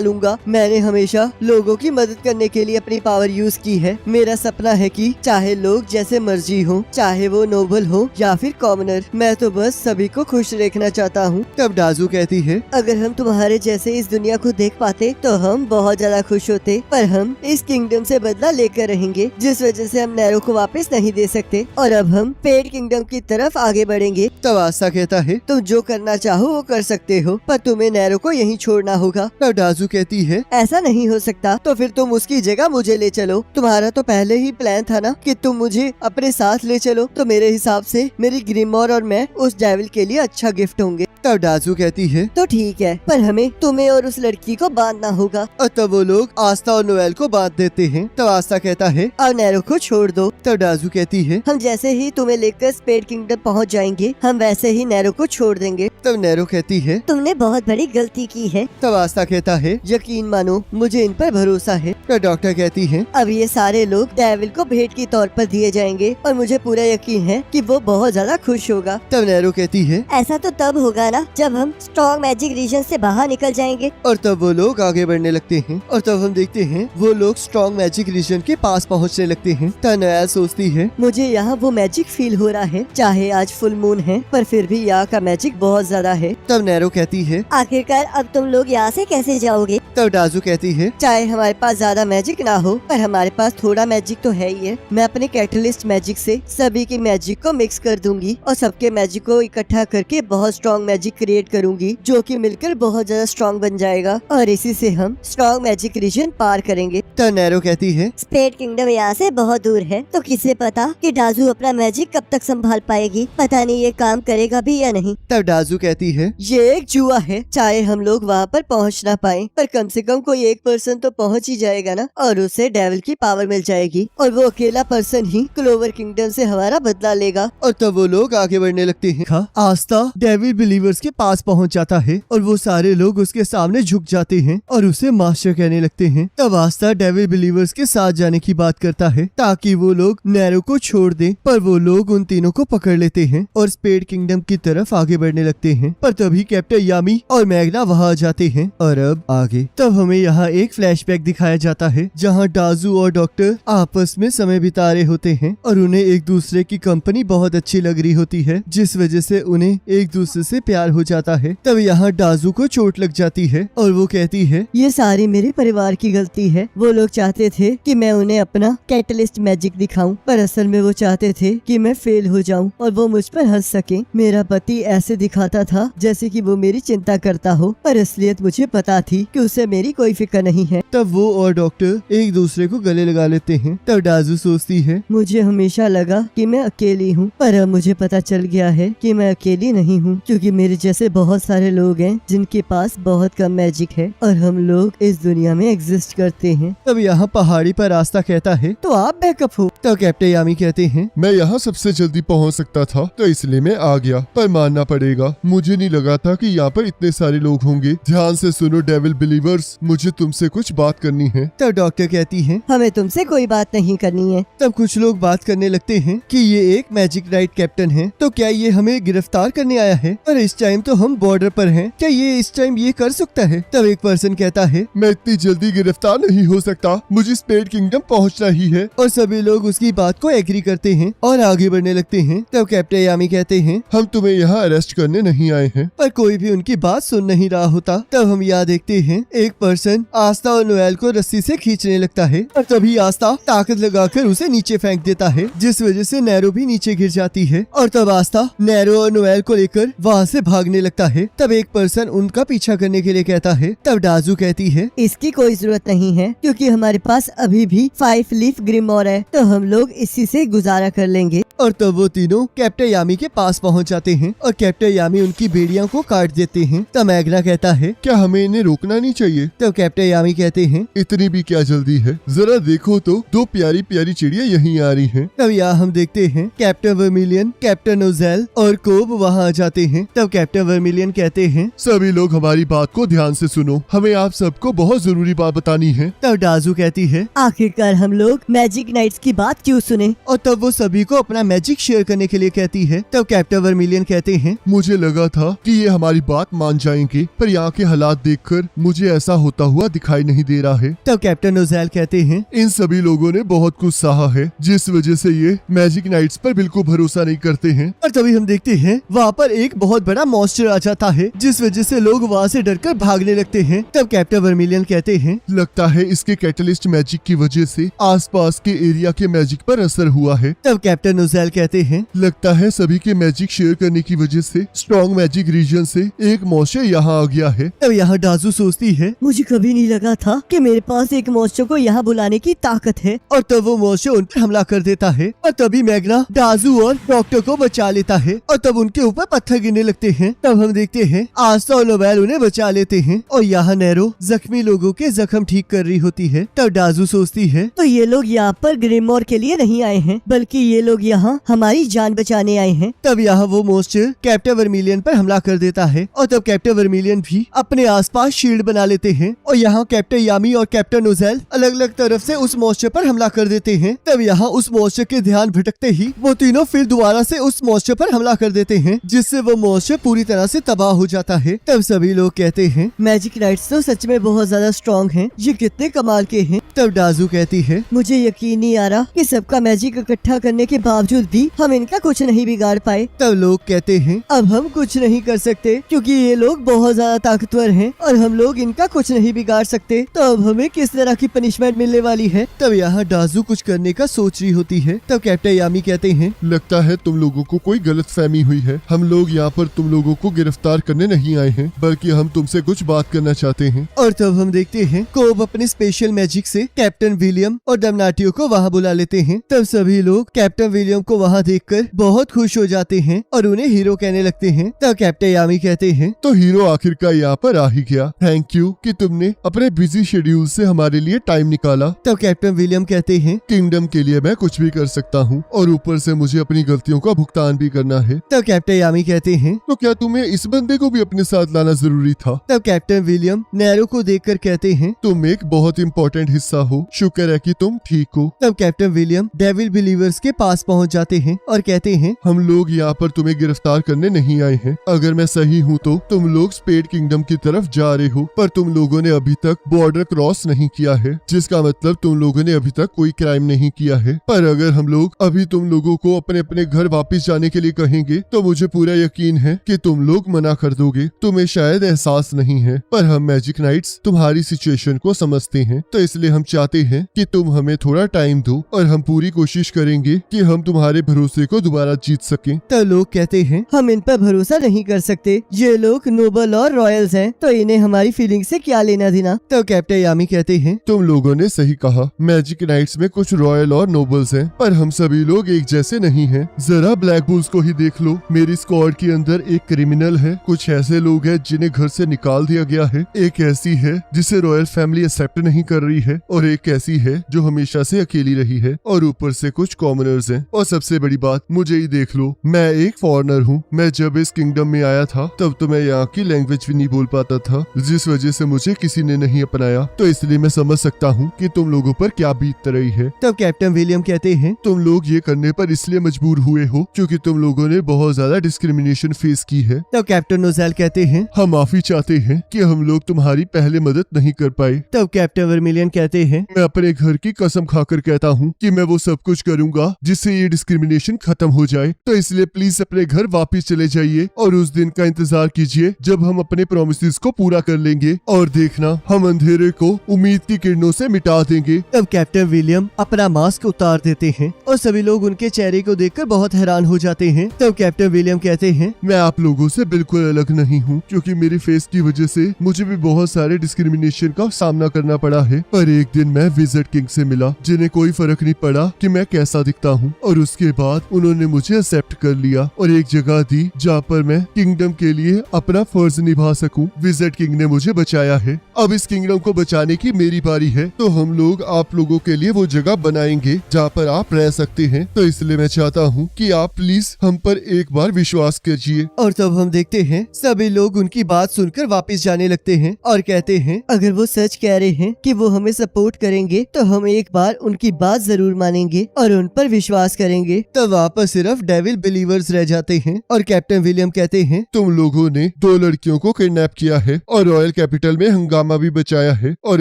लूंगा। मैंने हमेशा लोगों की मदद करने के लिए अपनी पावर यूज की है। मेरा सपना है कि चाहे लोग जैसे मर्जी हो, चाहे वो नोबल हो या फिर कॉमनर, मैं तो बस सभी को खुश देखना चाहता हूँ। तब दाजू कहती है, अगर हम तुम्हारे जैसे इस दुनिया को देख पाते तो हम बहुत ज्यादा खुश होते, पर हम इस किंगडम से बदला लेकर रहेंगे, जिस वजह से हम नैरो को वापस नहीं दे सकते और अब हम पेड किंगडम की तरफ आगे बढ़ेंगे। तब आस्था कहता है, तुम जो करना चाहो वो कर सकते हो, पर तुम्हें नैरो को यहीं छोड़ना होगा। तब दाजू कहती है, ऐसा नहीं हो सकता, तो फिर तुम उसकी जगह मुझे ले चलो। तुम्हारा तो पहले ही प्लान था ना कि तुम मुझे अपने साथ ले चलो, तो मेरे हिसाब से मेरी ग्रिमोर और मैं उस डेविल के लिए अच्छा गिफ्ट होंगे। तब दाजू कहती है, तो ठीक है, पर हमें तुम्हें और उस लड़की को बांधना होगा। और तब वो लोग आस्था और नोएल को बांध देते हैं। तब आस्था कहता है, और नैरो को छोड़ दो। तब दाजू कहती है, हम जैसे ही तुम्हें लेकर स्पेड किंगडम पहुंच जाएंगे, हम वैसे ही नैरो को छोड़ देंगे। तब नैरो कहती है, तुमने बहुत बड़ी गलती की है। तब आस्था कहता है, यकीन मानो, मुझे इन पर भरोसा है। तब डॉक्टर कहती है, अब ये सारे लोग डेविल को भेंट के तौर पर दिए जाएंगे और मुझे पूरा यकीन है कि वो बहुत ज्यादा खुश होगा। तब नैरो कहती है, ऐसा तो तब होगा ना जब हम स्ट्रॉन्ग मैजिक रीजन से बाहर निकल जाएंगे। और तब वो लोग आगे बढ़ने लगते हैं और तब हम देखते हैं वो लोग स्ट्रॉन्ग मैजिक रीजन के पास पहुंचने लगते हैं। तब नोएल सोचती है, मुझे यहाँ वो मैजिक फील हो रहा है, चाहे आज फुल मून है, पर फिर भी यहाँ का मैजिक बहुत ज्यादा है। तब नैरो कहती है, आखिरकार अब तुम लोग यहाँ से कैसे जाओगे? तब दाजू कहती है, चाहे हमारे पास ज्यादा मैजिक ना हो, पर हमारे पास थोड़ा मैजिक तो है ही है। मैं अपने कैटलिस्ट मैजिक से सभी की मैजिक को मिक्स कर दूंगी और सबके मैजिक को इकट्ठा करके बहुत स्ट्रॉन्ग मैजिक क्रिएट करूंगी, जो कि मिलकर बहुत ज्यादा स्ट्रॉन्ग बन जाएगा और इसी से हम स्ट्रॉन्ग मैजिक रीजन पार करेंगे। तब नैरो कहती है, स्पेड किंगडम यहाँ से बहुत दूर है, तो किसे पता कि दाजू अपना मैजिक कब तक संभाल पाएगी। पता नहीं ये काम करेगा भी या नहीं। तब दाजू कहती है, ये एक जुआ है, चाहे हम लोग वहाँ पर पहुँच ना पाए, पर कम से कम कोई एक पर्सन तो पहुँच ही जाएगा ना, और उसे डेविल की पावर मिल जाएगी और वो अकेला पर्सन ही क्लोवर किंगडम से हमारा बदला लेगा। और तब वो लोग आगे बढ़ने लगते हैं। आस्था डेविल बिलीवर्स के पास पहुंच जाता है और वो सारे लोग उसके सामने झुक जाते हैं और उसे मास्टर कहने लगते हैं। तब आस्था डेविल बिलीवर्स के साथ जाने की बात करता है ताकि वो लोग नैरो को छोड़ दें, पर वो लोग उन तीनों को पकड़ लेते हैं और स्पेड किंगडम की तरफ आगे बढ़ने लगते हैं। पर तभी कैप्टन यामी और मैग्ना वहाँ आ जाते हैं। और अब आगे तब हमें यहाँ एक फ्लैशबैक दिखाया जाता है जहाँ दाजू और डॉक्टर आपस में समय बिता रहे होते हैं और उन्हें एक दूसरे की कंपनी बहुत अच्छी लग रही होती है, जिस वजह से उन्हें एक दूसरे से प्यार हो जाता है। तब यहाँ दाजू को चोट लग जाती है और वो कहती है, ये सारी मेरे परिवार की गलती है। वो लोग चाहते थे कि मैं उन्हें अपना कैटलिस्ट मैजिक दिखाऊं, पर असल में वो चाहते थे कि मैं फेल हो जाऊं और वो मुझ पर हंस सके। मेरा पति ऐसे दिखाता था जैसे कि वो मेरी चिंता करता हो, पर असलियत मुझे पता थी कि उसे मेरी कोई फिक्र नहीं है। तब वो और डॉक्टर एक दूसरे को गले लगा लेते हैं। तब दाजू सोचती है, मुझे हमेशा लगा कि मैं अकेली हूँ, पर अब मुझे पता चल गया है कि मैं अकेली नहीं हूँ, क्योंकि मेरे जैसे बहुत सारे लोग हैं जिनके पास बहुत कम मैजिक है और हम लोग इस दुनिया में एग्जिस्ट करते हैं। तब यहाँ पहाड़ी पर रास्ता कहता है, तो आप बैकअप हो। तब कैप्टन यामी कहते हैं, मैं यहाँ सबसे जल्दी पहुँच सकता था तो इसलिए मैं आ गया, पर मानना पड़ेगा मुझे नहीं लगा था कि यहाँ पर इतने सारे लोग होंगे। ध्यान से सुनो डेविल बिलीवर्स, मुझे तुमसे कुछ बात करनी है। तब डॉक्टर कहती है, हमें तुमसे कोई बात नहीं करनी है। तब कुछ लोग बात करने लगते हैं कि ये एक मैजिक नाइट कैप्टन है, तो क्या ये हमें गिरफ्तार करने आया है? पर इस इस टाइम तो हम बॉर्डर पर हैं, क्या ये इस टाइम ये कर सकता है? तब एक पर्सन कहता है, मैं इतनी जल्दी गिरफ्तार नहीं हो सकता, मुझे स्पेड किंगडम पहुंचना ही है। और सभी लोग उसकी बात को एग्री करते हैं और आगे बढ़ने लगते हैं। तब कैप्टन यामी कहते हैं, हम तुम्हें यहाँ अरेस्ट करने नहीं आए हैं। पर कोई भी उनकी बात सुन नहीं रहा होता। तब हम यहाँ देखते हैं एक पर्सन आस्था और नोएल को रस्सी से खींचने लगता है और तभी आस्था ताकत लगाकर उसे नीचे फेंक देता है, जिस वजह से नैरो भी नीचे गिर जाती है। और तब आस्था नैरो और नोएल को लेकर वहाँ से भागने लगता है। तब एक पर्सन उनका पीछा करने के लिए कहता है। तब डाजू कहती है, इसकी कोई जरूरत नहीं है क्योंकि हमारे पास अभी भी 5 लीफ ग्रिमोर है, तो हम लोग इसी से गुजारा कर लेंगे। और तब वो तीनों कैप्टन यामी के पास पहुंच जाते हैं और कैप्टन यामी उनकी बेड़ियों को काट देते हैं। तब मैग्ना कहता है, क्या हमें इन्हें रोकना नहीं चाहिए? तब कैप्टन यामी कहते हैं, इतनी भी क्या जल्दी है, जरा देखो तो 2 प्यारी प्यारी चिड़िया यहीं आ रही हैं। तब यहाँ हम देखते हैं कैप्टन वर्मिलियन, कैप्टन ओजेल और कोब वहाँ आ जाते हैं। तब कैप्टन वर्मिलियन कहते हैं, सभी लोग हमारी बात को ध्यान से सुनो, हमें आप सबको बहुत जरूरी बात बतानी है। तब डाजू कहती है, आखिरकार हम लोग मैजिक नाइट्स की बात क्यों सुने? और तब वो सभी को अपना मैजिक शेयर करने के लिए कहती है। तब कैप्टन वर्मिलियन कहते हैं, मुझे लगा था कि ये हमारी बात मान जाएंगे, पर यहाँ के हालात देखकर मुझे ऐसा होता हुआ दिखाई नहीं दे रहा है। तब कैप्टन ओजेल कहते हैं, इन सभी लोगों ने बहुत कुछ सहा है, जिस वजह से ये मैजिक नाइट्स पर बिल्कुल भरोसा नहीं करते हैं। और तभी हम देखते हैं वहाँ पर एक बहुत बड़ा मॉन्स्टर आ जाता है, जिस वजह से लोग वहाँ से डरकर भागने लगते हैं। तब कैप्टन वर्मिलियन कहते हैं, लगता है इसके कैटलिस्ट मैजिक की वजह से आसपास के एरिया के मैजिक पर असर हुआ है। तब कैप्टन ओजेल कहते हैं, लगता है सभी के मैजिक शेयर करने की वजह से स्ट्रॉन्ग मैजिक रीजन से एक मॉन्स्टर यहाँ आ गया है। तब यहाँ डाजू सोचती है, मुझे कभी नहीं लगा था कि मेरे पास एक मॉन्स्टर को यहाँ बुलाने की ताकत है। और तब वो मॉन्स्टर उन पर हमला कर देता है और तभी मैग्ना डाजू और डॉक्टर को बचा लेता है और तब उनके ऊपर पत्थर गिरने लगते हैं। तब हम देखते हैं आस्था और नोवेल उन्हें बचा लेते हैं और यहाँ नैरो जख्मी लोगों के जख्म ठीक कर रही होती है। तब डाजू सोचती है, तो ये लोग यहाँ पर ग्रिमोर के लिए नहीं आए हैं, बल्कि ये लोग यहाँ हमारी जान बचाने आए हैं। तब यहाँ वो मॉन्स्टर कैप्टन वर्मिलियन पर हमला कर देता है और तब कैप्टन वर्मिलियन भी अपने आसपास शील्ड बना लेते हैं और यहाँ कैप्टन यामी और कैप्टन ओजेल अलग अलग तरफ से उस मॉन्स्टर पर हमला कर देते हैं। तब यहाँ उस मॉन्स्टर के ध्यान भटकते ही वो तीनों फिर दोबारा से उस मॉन्स्टर पर हमला कर देते हैं, जिससे वो मॉन्स्टर पूरी तरह से तबाह हो जाता है। तब सभी लोग कहते हैं, मैजिक नाइट्स तो सच में बहुत ज्यादा स्ट्रॉन्ग हैं, ये कितने कमाल के हैं। तब डाजू कहती है, मुझे यकीन नहीं आ रहा कि सबका मैजिक इकट्ठा करने के बावजूद भी हम इनका कुछ नहीं बिगाड़ पाए। तब लोग कहते हैं, अब हम कुछ नहीं कर सकते क्योंकि ये लोग बहुत ज्यादा ताकतवर हैं और हम लोग इनका कुछ नहीं बिगाड़ सकते, तो अब हमें किस तरह की पनिशमेंट मिलने वाली है। तब यहाँ डाजू कुछ करने का सोच रही होती है। तब कैप्टन यामी कहते हैं, लगता है तुम लोगों को कोई गलत फहमी हुई है, हम लोग यहाँ पर तुम लोगों को गिरफ्तार करने नहीं आए हैं, बल्कि हम तुमसे कुछ बात करना चाहते हैं। और तब हम देखते हैं कोब अपने स्पेशल मैजिक से कैप्टन विलियम और डमनाटियो को वहाँ बुला लेते हैं। तब सभी लोग कैप्टन विलियम को वहाँ देखकर बहुत खुश हो जाते हैं और उन्हें हीरो कहने लगते हैं। तब कैप्टन यामी कहते हैं, तो हीरो आखिरकार यहाँ पर आ ही गया, थैंक यू कि तुमने अपने बिजी शेड्यूल से हमारे लिए टाइम निकाला। तब कैप्टन विलियम कहते हैं, किंगडम के लिए मैं कुछ भी कर सकता हूँ और ऊपर से मुझे अपनी गलतियों का भुगतान भी करना है। तब कैप्टन यामी कहते हैं, तो क्या तुम्हें इस बंदे को भी अपने साथ लाना जरूरी था? तब कैप्टन विलियम नैरो को देखकर कहते हैं, तुम एक बहुत इम्पोर्टेंट हिस्सा हो, शुक्र है कि तुम ठीक हो। तब कैप्टन विलियम डेविल बिलीवर्स के पास पहुंच जाते हैं और कहते हैं, हम लोग यहाँ पर तुम्हें गिरफ्तार करने नहीं आए हैं, अगर मैं सही हूँ तो तुम लोग स्पेड किंगडम की तरफ जा रहे हो, पर तुम लोगों ने अभी तक बॉर्डर क्रॉस नहीं किया है, जिसका मतलब तुम लोगों ने अभी तक कोई क्राइम नहीं किया है। पर अगर हम लोग अभी तुम लोगों को अपने अपने घर वापस जाने के लिए कहेंगे तो मुझे पूरा यकीन है कि तुम लोग मना कर दोगे। तुम्हें शायद एहसास नहीं है, पर हम मैजिक नाइट्स तुम्हारी सिचुएशन को समझते हैं, तो इसलिए हम चाहते हैं कि तुम हमें थोड़ा टाइम दो और हम पूरी कोशिश करेंगे कि हम तुम्हारे भरोसे को दोबारा जीत सकें। तब लोग कहते हैं, हम इन पर भरोसा नहीं कर सकते, ये लोग नोबल और रॉयल्स हैं, तो इन्हें हमारी फीलिंग से क्या लेना देना। तब कैप्टन यामी कहते हैं, तुम लोगों ने सही कहा, मैजिक नाइट्स में कुछ रॉयल और नोबल्स हैं, पर हम सभी लोग एक जैसे नहीं हैं। जरा ब्लैक बुल्स को ही देख लो, मेरी स्क्वाड के अंदर एक क्रिमिनल है, कुछ ऐसे लोग हैं जिन्हें घर से निकाल दिया गया है, एक ऐसी है जिसे रॉयल फैमिली एक्सेप्ट नहीं कर रही है, और एक ऐसी है जो हमेशा से अकेली रही है, और ऊपर से कुछ कॉमनर्स हैं। और सबसे बड़ी बात, मुझे ही देख लो, मैं एक फॉरेनर हूँ। मैं जब इस किंगडम में आया था तब तो मैं यहाँ की लैंग्वेज भी नहीं बोल पाता था, जिस वजह से मुझे किसी ने नहीं अपनाया। तो इसलिए मैं समझ सकता हूँ कि तुम लोगों पर क्या बीत रही है। तब कैप्टन विलियम कहते हैं, तुम लोग ये करने पर इसलिए मजबूर हुए हो क्योंकि तुम लोगों ने बहुत ज्यादा डिस्क्रिमिनेशन फेस की है। तब कैप्टन नोजेल कहते हैं, हम माफी चाहते हैं कि हम लोग तुम्हारी पहले मदद नहीं कर पाए। तब कैप्टन वर्मिलियन कहते हैं, मैं अपने घर की कसम खाकर कहता हूँ कि मैं वो सब कुछ करूंगा जिससे ये डिस्क्रिमिनेशन खत्म हो जाए। तो इसलिए प्लीज अपने घर वापस चले जाइए और उस दिन का इंतजार कीजिए जब हम अपने प्रोमिसेस को पूरा कर लेंगे, और देखना हम अंधेरे को उम्मीद की किरणों से मिटा देंगे। तब कैप्टन विलियम अपना मास्क उतार देते हैं और सभी लोग उनके चेहरे को देखकर बहुत हैरान हो जाते हैं। तब कैप्टन विलियम कहते हैं, मैं आप लोगों से बिल्कुल अलग नहीं हूँ, क्योंकि मेरी फेस की वजह से मुझे भी बहुत सारे डिस्क्रिमिनेशन का सामना करना पड़ा है। पर एक दिन मैं विज़र्ड किंग से मिला, जिन्हें कोई फर्क नहीं पड़ा कि मैं कैसा दिखता हूँ, और उसके बाद उन्होंने मुझे एक्सेप्ट कर लिया और एक जगह दी जहाँ पर मैं किंगडम के लिए अपना फर्ज निभा सकूं। विज़र्ड किंग ने मुझे बचाया है। अब इस किंगडम को बचाने की मेरी बारी है, तो हम लोग आप लोगों के लिए वो जगह बनाएंगे जहाँ पर आप रह सकते हैं। तो इसलिए मैं चाहता हूँ कि आप प्लीज हम पर एक बार विश्वास कीजिए। और तब हम देखते हैं सभी लोग उनकी बात सुनकर वापस जाने लगते हैं और कहते हैं, अगर वो सच कह रहे हैं कि वो हमें सपोर्ट करेंगे तो हम एक बार उनकी बात जरूर मानेंगे और उन पर विश्वास करेंगे। तब वहाँ पर सिर्फ डेविल बिलीवर्स रह जाते हैं और कैप्टन विलियम कहते हैं, तुम लोगों ने 2 लड़कियों को किडनैप किया है और रॉयल कैपिटल में हंगामा भी बचाया है, और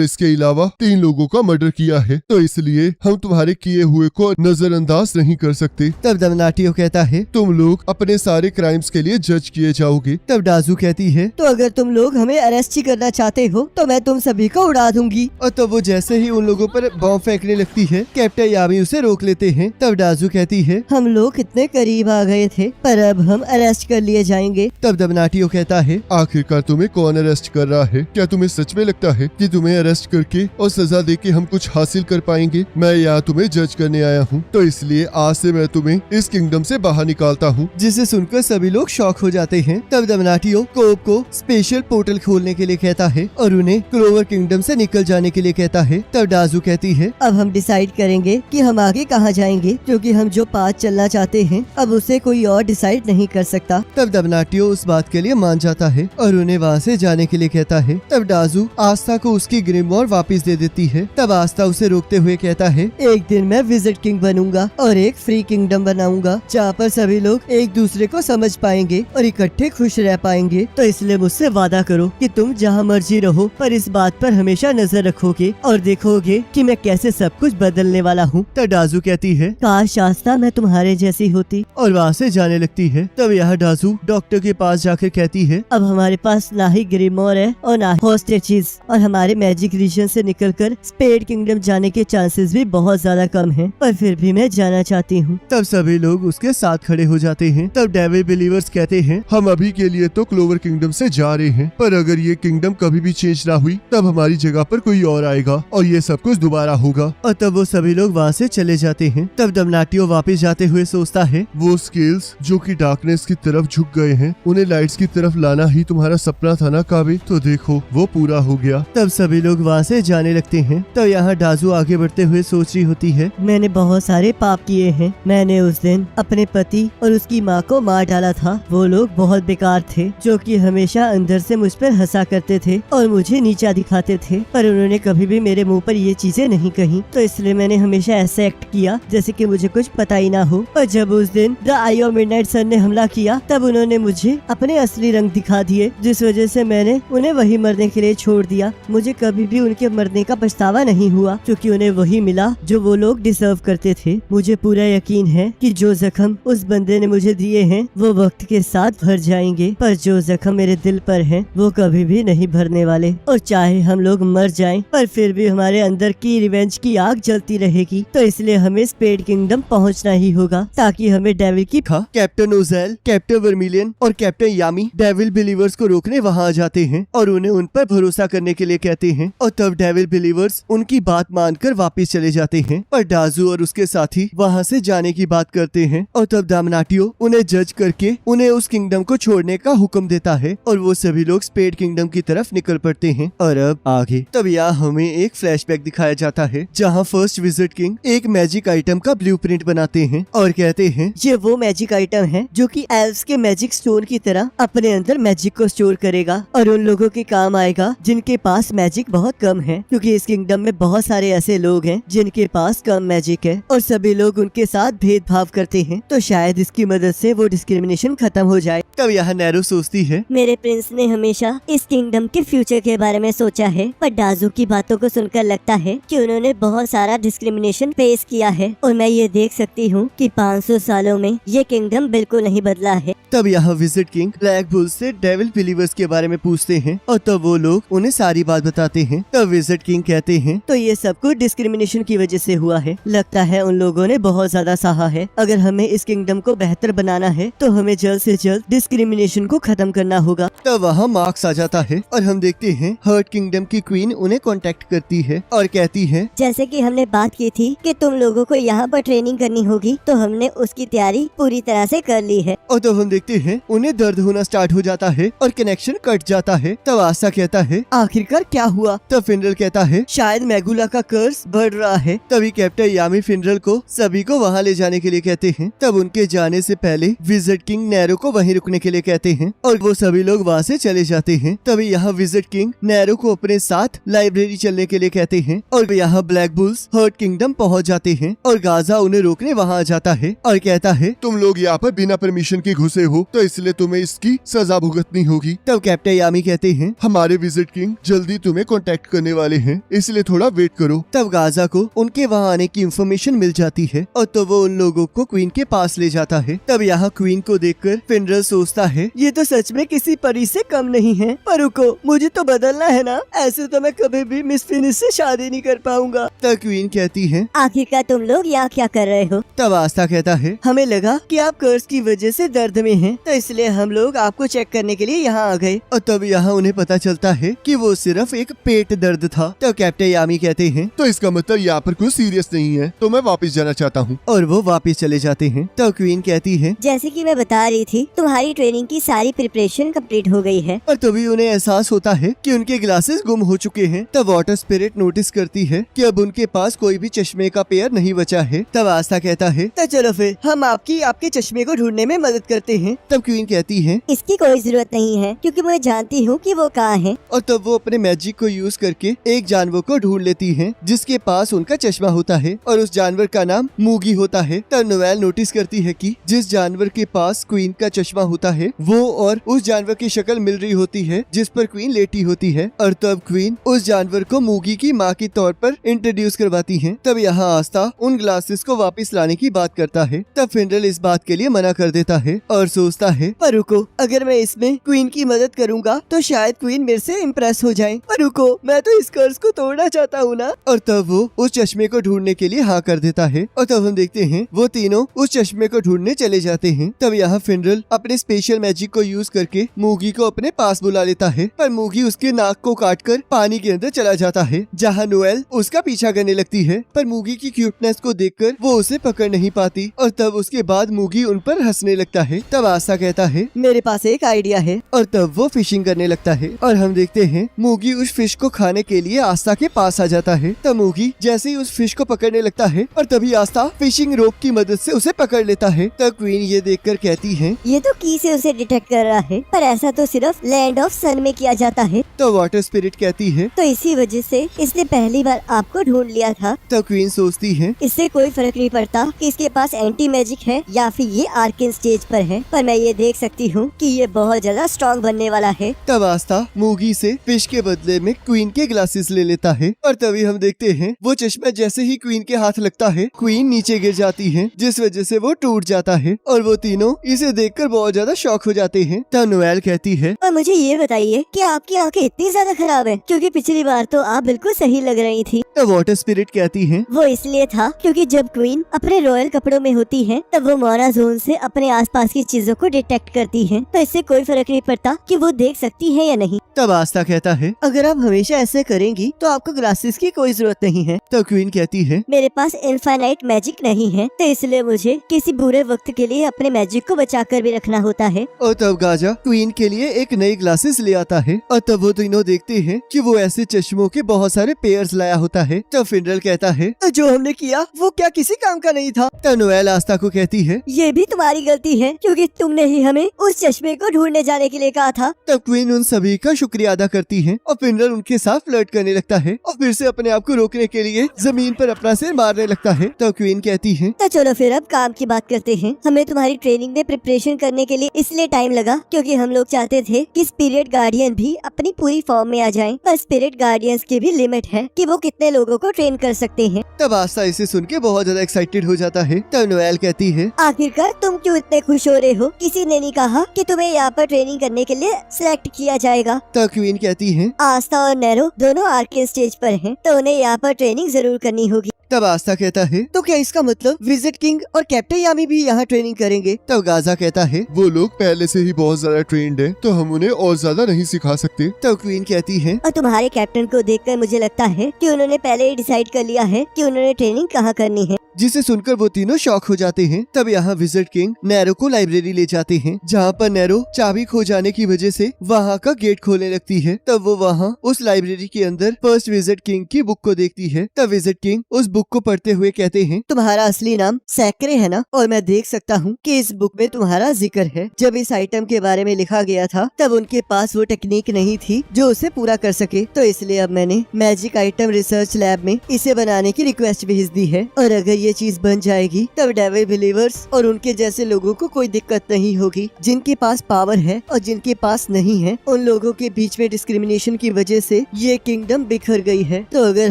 इसके अलावा 3 लोगों का मर्डर किया है। तो इसलिए हम तुम्हारे किए हुए को नजरअंदाज नहीं कर सकते। तब दमनाटियो कहता है, तुम लोग अपने सारे क्राइम्स के लिए जज किए जाओगे। तब डाजू कहती है, तो अगर तुम लोग हमें अरेस्ट ही करना चाहते हो तो मैं तुम सभी को उड़ा दूंगी। और तब वो जैसे ही उन लोगों पर बॉम्ब फेंकने लगती है, कैप्टन यामी उसे रोक लेते हैं। तब डाजू कहती है, हम लोग कितने करीब आ गए थे, पर अब हम अरेस्ट कर लिए जाएंगे। तब दमनाटियो कहता है, आखिरकार तुम्हें कौन अरेस्ट कर रहा है? क्या तुम्हें सच में लगता है कि तुम्हें अरेस्ट करके और सजा देके हम कुछ हासिल कर पाएंगे? मैं यहाँ तुम्हें जज करने आया हूँ, तो इसलिए आज से मैं तुम्हें इस किंगडम से बाहर निकालता हूँ। जिसे सुनकर सभी लोग शॉक हो जाते हैं। तब दमनाटियो कोब को स्पेशल पोर्टल खोलने के लिए कहता है और उन्हें क्लोवर किंगडम से निकल जाने के लिए कहता है। तब डाजू कहती है, अब हम डिसाइड करेंगे कि हम आगे कहाँ जाएंगे, क्योंकि हम जो पाथ चलना चाहते हैं अब उसे कोई और डिसाइड नहीं कर सकता। तब दमनाटियो उस बात के लिए मान जाता है और उन्हें वहाँ से जाने के लिए कहता है। तब डाजू आस्था को उसकी ग्रिमोर वापस दे देती है। तब आस्था उसे रोकते हुए कहता है, एक दिन मैं विजिट किंग बनूंगा और एक फ्री किंगडम बनाऊंगा जहाँ पर सभी लोग एक दूसरे को समझ पाएंगे और इकट्ठे खुश रह पाएंगे। तो इसलिए मुझसे वादा करो कि तुम जहाँ मर्जी रहो, पर इस बात पर हमेशा नजर रखोगे और देखोगे कि मैं कैसे सब कुछ बदलने वाला हूँ। तब डाजू कहती है, काश आस्था मैं तुम्हारे जैसी होती। और वहाँ से जाने लगती है। तब यह डाजू डॉक्टर के पास जाकर कहती है, अब हमारे पास ना ही ग्रिमोर है और ना ही होस्टेजेस, और हमारे मैजिक रीजन से निकलकर स्पेड किंगडम जाने के चांसेस भी बहुत ज्यादा कम हैं, पर फिर भी मैं जाना चाहती हूँ। तब सभी लोग उसके साथ खड़े हो जाते हैं। तब डेविल बिलीवर्स कहते हैं, हम अभी के लिए तो क्लोवर किंगडम से जा रहे हैं, पर अगर ये किंगडम कभी भी चेंज ना हुई तब हमारी जगह पर कोई और आएगा और ये सब कुछ दोबारा होगा। और तब वो सभी लोग वहाँ से चले जाते हैं। तब दमनाटियो वापस जाते हुए सोचता है, वो स्केल्स जो कि डार्कनेस की तरफ झुक गए हैं, उन्हें लाइट्स की तरफ लाना ही तुम्हारा सपना था ना काबे? तो देखो वो पूरा हो गया। तब सभी लोग वहाँ से जाने लगते हैं। तब यहाँ डाजू आगे बढ़ते हुए सोच रही होती है, मैंने बहुत सारे पाप किए हैं। मैंने उस दिन अपने पति और उसकी माँ को मार डाला था। वो लोग बहुत बेकार थे, जो कि हमेशा अंदर से मुझ पर हंसा करते थे और मुझे नीचा दिखाते थे, पर उन्होंने कभी भी मेरे मुंह पर ये चीजें नहीं कही। तो इसलिए मैंने हमेशा ऐसा एक्ट किया जैसे कि मुझे कुछ पता ही ना हो। और जब उस दिन द आई ऑफ मिडनाइट सन ने हमला किया तब उन्होंने मुझे अपने असली रंग दिखा दिए, जिस वजह से मैंने उन्हें वही मरने के लिए छोड़ दिया। मुझे कभी भी उनके मरने का पछतावा नहीं हुआ, क्योंकि उन्हें वही मिला जो वो लोग डिजर्व करते थे। मुझे पूरा यकीन है कि जो जख्म उस बंदे ने मुझे दिए हैं वो वक्त के साथ भर जाएंगे, पर जो जख्म मेरे दिल पर है वो कभी भी नहीं भरने वाले। और चाहे हम लोग मर जाएं, पर फिर भी हमारे अंदर की रिवेंज की आग जलती रहेगी। तो इसलिए हमें स्पेड किंगडम पहुंचना ही होगा, ताकि हमें डेविल की कैप्टन ओजेल, कैप्टन वर्मिलियन और कैप्टन यामी डेविल बिलीवर्स को रोकने वहाँ आ जाते हैं और उन्हें उन पर भरोसा करने के लिए कहते हैं। और तब डेविल बिलीवर्स उनकी बात मानकर वापस चले जाते हैं और डाजू और उसके साथी वहाँ से जाने की बात करते हैं। और तब दामनाटियो उन्हें जज करके उन्हें उस किंगडम को छोड़ने का हुक्म देता है और वो सभी लोग स्पेड किंगडम की तरफ निकल पड़ते हैं। और अब आगे तब यहाँ हमें एक फ्लैशबैक दिखाया जाता है जहाँ फर्स्ट विजिट किंग एक मैजिक आइटम का ब्लूप्रिंट बनाते हैं और कहते हैं ये वो मैजिक आइटम है जो कि एल्व्स के मैजिक स्टोन की तरह अपने अंदर मैजिक को स्टोर करेगा और उन लोगों के काम आएगा जिनके पास मैजिक बहुत कम है, क्योंकि इस किंगडम में बहुत सारे ऐसे लोग हैं जिनके पास कम मैजिक है और सभी लोग उनके साथ भेदभाव करते हैं। तो शायद इसकी मदद से वो डिस्क्रिमिनेशन खत्म हो जाए। तब यहाँ नैरो सोचती है मेरे प्रिंस ने हमेशा इस किंगडम के फ्यूचर के बारे में सोचा है, पर डाजू की बातों को सुनकर लगता है कि उन्होंने बहुत सारा डिस्क्रिमिनेशन फेस किया है और मैं ये देख सकती हूँ कि 500 सालों में ये किंगडम बिल्कुल नहीं बदला है। तब यहाँ विजिट किंग ब्लैक बुल से डेविल बिलीवर्स के बारे में पूछते हैं और तब वो लोग उन्हें सारी बात बताते हैं। तब विजिट किंग कहते हैं तो ये सब कुछ डिस्क्रिमिनेशन की वजह से हुआ है। लगता है उन लोगों ने बहुत ज्यादा सहा है। अगर हमें इस किंगडम को बेहतर बनाना है तो हमें जल्द से जल्द डिस्क्रिमिनेशन को खत्म करना होगा। तब वहाँ मार्क्स आ जाता है और हम देखते हैं हर्ट किंगडम की क्वीन उन्हें कांटेक्ट करती है और कहती है जैसे कि हमने बात की थी कि तुम लोगों को यहाँ पर ट्रेनिंग करनी होगी, तो हमने उसकी तैयारी पूरी तरह से कर ली है। और तब हम देखते हैं उन्हें दर्द होना स्टार्ट हो जाता है और कनेक्शन कट जाता है। तब आस्था कहता है आखिरकार क्या हुआ? तब फिनरल कहता है शायद मैगुला का कर्स बढ़ रहा है। तभी कैप्टन यामी फिनरल को सभी को वहाँ ले जाने के लिए कहते हैं। तब उनके जाने से पहले विजिट किंग नैरो को वहीं रुकने के लिए कहते हैं और वो सभी लोग वहाँ से चले जाते हैं। तभी यहाँ विजिट किंग नैरो को अपने साथ लाइब्रेरी चलने के लिए कहते हैं और यहाँ ब्लैक बुल्स हर्ट किंगडम पहुँच जाते हैं और गाजा उन्हें रोकने वहाँ आ जाता है और कहता है तुम लोग यहाँ पर बिना परमिशन के घुसे हो तो इसलिए तुम्हें इसकी सजा भुगतनी होगी। तब कैप्टन यामी कहते हैं हमारे विजिट किंग जल्दी तुम्हें कांटेक्ट करने वाले हैं, इसलिए थोड़ा वेट करो। तब गाजा को उनके वहाँ आने की इंफॉर्मेशन मिल जाती है और तो वो उन लोगों को क्वीन के पास ले जाता है। तब यहाँ क्वीन को देखकर फिनरल सोचता है ये तो सच में किसी परी से कम नहीं है। पर रुको, मुझे तो बदलना है ना, ऐसे तो मैं कभी भी मिस फिनिश से शादी नहीं कर पाऊंगा। तब क्वीन कहती है आखिरकार तुम लोग यहाँ क्या कर रहे हो? तब आस्था कहता है हमें लगा कि आप कर्ज की वजह से दर्द में हैं, तो इसलिए हम लोग आपको चेक करने के लिए यहाँ आ गए। और तब यहाँ उन्हें पता चलता है कि वो सिर्फ एक पेट दर्द था। तब कैप्टन यामी कहते हैं तो इसका मतलब यहाँ पर कुछ सीरियस नहीं है, तो मैं वापस जाना चाहता हूँ। और वो वापस चले जाते हैं। तब क्वीन कहती है जैसे कि मैं बता रही थी, तुम्हारी ट्रेनिंग की सारी प्रिपरेशन कंप्लीट हो गई है। और तभी उन्हें एहसास होता है कि उनके ग्लासेस गुम हो चुके हैं। तब वाटर स्पिरिट नोटिस करती है कि अब उनके पास कोई भी चश्मे का पेयर नहीं बचा है। तब आस्था कहता है तो चलो फिर हम आपके चश्मे को ढूंढने में मदद करते हैं। तब क्वीन कहती है इसकी कोई जरूरत नहीं है, क्योंकि मैं जानती हूँ कि वो कहाँ है। और तब वो अपने मैजिक को यूज करके एक जानवर को ढूंढ लेती है जिसके पास उनका चश्मा होता है और उस जानवर का नाम मूगी होता है। तब नोएल नोटिस करती है कि जिस जानवर के पास क्वीन का चश्मा होता है वो और उस जानवर की शक्ल मिल रही होती है जिस पर क्वीन लेटी होती है। और तब क्वीन उस जानवर को मूगी की माँ के तौर पर इंट्रोड्यूस करवाती है। तब यहाँ आस्था उन ग्लासेस को वापस लाने की बात करता है। तब फिनरल इस बात के लिए मना कर देता है और सोचता है पर रुको, अगर मैं इसमें क्वीन की मदद करूंगा तो शायद क्वीन मेरे से इम्प्रेस हो जाए। पर रुको, मैं तो इस कर्ज को तोड़ना चाहता हूँ ना। और तब वो उस चश्मे को ढूंढने के लिए हाँ कर देता है और तब हम देखते हैं वो तीनों उस चश्मे को ढूंढने चले जाते हैं। तब यहाँ फिनरल अपने स्पेशल मैजिक को यूज करके मूगी को अपने पास बुला लेता है, पर मूगी उसके नाक को काटकर पानी के अंदर चला जाता है जहाँ नोएल उसका पीछा करने लगती है। पर मूगी की क्यूटनेस को देखकर वो उसे पकड़ नहीं पाती और तब उसके बाद मूगी उन पर हंसने लगता है। तब आस्था कहता है मेरे पास एक आइडिया है। और तब वो फिशिंग करने लगता है और हम देखते हैं मूगी उस फिश को खाने के लिए आस्था के पास आ जाता है। तब मूगी जैसे ही उस फिश को पकड़ने लगता है और तभी आस्था फिशिंग रोप की मदद से उसे पकड़ लेता है। तब क्वीन ये देखकर कहती है ये तो की से उसे डिटेक्ट कर रहा है, पर ऐसा तो सिर्फ लैंड ऑफ सन में किया जाता है। तो वाटर स्पिरिट कहती है तो इसी वजह से इसने पहली बार आपको ढूंढ लिया था। तब क्वीन सोचती है इससे कोई फर्क नहीं पड़ता कि इसके पास एंटी मैजिक है या फिर ये आर्किन स्टेज पर है, पर मैं ये देख सकती हूँ कि ये बहुत ज्यादा स्ट्रॉन्ग बनने वाला है। तब आस्था मूगी से फिश के बदले में क्वीन के ग्लासेस ले लेता है और तभी हम देखते हैं वो चश्मा जैसे ही क्वीन के हाथ लगता है क्वीन नीचे गिर जाती है जिस वजह से वो टूट जाता है और वो तीनों इसे देखकर बहुत ज्यादा शॉक हो जाते हैं। तब नोएल कहती है और मुझे ये बताइए कि आपकी आंखें इतनी ज्यादा खराब है, क्योंकि पिछली बार तो आप बिल्कुल सही लग रही थी। तब वाटर स्पिरिट कहती है, वो इसलिए था क्योंकि जब क्वीन अपने रॉयल कपड़ों में होती है तब वो मोना जोन से अपने आसपास की चीजों को डिटेक्ट करती है, तो इससे कोई फर्क नहीं पड़ता कि वो देख सकती है या नहीं। तब आस्था कहता है, अगर आप हमेशा ऐसे करेंगी तो आपको ग्लासेस की कोई जरूरत नहीं है। तब क्वीन कहती है, मेरे पास इनफाइनाइट मैजिक नहीं है, तो इसलिए मुझे किसी बुरे वक्त के लिए अपने मैजिक को बचा कर भी रखना होता है। और तब गाजा क्वीन के लिए एक नई ग्लासेस ले आता है और तब वो तीनों देखते हैं कि वो ऐसे चश्मों के बहुत सारे पेयर्स लाया होता है। तब फिनरल कहता है, तो जो हमने किया वो क्या किसी काम का नहीं था? तब नोएल आस्था को कहती है, ये भी तुम्हारी गलती है क्योंकि तुमने ही हमें उस चश्मे को ढूंढने जाने के लिए कहा था। तब क्वीन उन सभी का शुक्रिया अदा करती है और फिनरल उनके साथ फ्लर्ट करने लगता है और फिर से अपने आप को रोकने के लिए जमीन पर अपना सिर मारने लगता है। तब क्वीन कहती है, तो चलो फिर अब काम की बात करते हैं। हमें तुम्हारी ट्रेनिंग में प्रिपरेशन करने के लिए इसलिए टाइम लगा क्योंकि हम लोग चाहते थे कि स्पिरिट गार्डियन भी अपनी पूरी फॉर्म में आ जाएं, पर स्पिरिट गार्डियंस की भी लिमिट है कि वो कितने लोगों को ट्रेन कर सकते हैं। तब आस्था इसे सुन के बहुत ज्यादा एक्साइटेड हो जाता है। तब नोएल कहती है, आखिरकार तुम क्यों इतने खुश हो रहे हो? किसी ने नहीं कहा कि तुम्हें यहाँ पर ट्रेनिंग करने के लिए सिलेक्ट किया जाएगा। तब क्वीन कहती है, आस्था और नैरो दोनों आर्केन स्टेज पर हैं, तो उन्हें यहाँ पर ट्रेनिंग जरूर करनी होगी। तब आस्था कहता है, तो क्या इसका मतलब विजिट किंग और कैप्टन यामी भी यहाँ ट्रेनिंग करेंगे? तब गाजा कहता है, वो लोग पहले से ही बहुत ज्यादा ट्रेंड है, तो हम उन्हें और ज्यादा नहीं सिखा सकते। तब क्वीन कहती है, और तुम्हारे कैप्टन को देखकर मुझे लगता है कि उन्होंने पहले ही डिसाइड कर लिया है कि उन्होंने ट्रेनिंग कहाँ करनी है। जिसे सुनकर वो तीनों शॉक हो जाते हैं। तब यहाँ विजिट किंग नैरो को लाइब्रेरी ले जाते हैं, जहाँ पर नैरो चाबी खो जाने की वजह से वहाँ का गेट खोलने लगती है। तब वो वहाँ उस लाइब्रेरी के अंदर फर्स्ट विजिट किंग की बुक को देखती है। तब विजिट किंग उस बुक को पढ़ते हुए कहते हैं, तुम्हारा असली नाम सैक्रे है ना? और मैं देख सकता हूँ कि इस बुक में तुम्हारा जिक्र है। जब इस आइटम के बारे में लिखा गया था तब उनके पास वो टेक्निक नहीं थी जो उसे पूरा कर सके, तो इसलिए अब मैंने मैजिक आइटम रिसर्च लैब में इसे बनाने की रिक्वेस्ट भेज दी है। और अगर ये चीज बन जाएगी तब डेविल बिलीवर्स और उनके जैसे लोगों को कोई दिक्कत नहीं होगी। जिनके पास पावर है और जिनके पास नहीं है, उन लोगों के बीच में डिस्क्रिमिनेशन की वजह से ये किंगडम बिखर गई है। तो अगर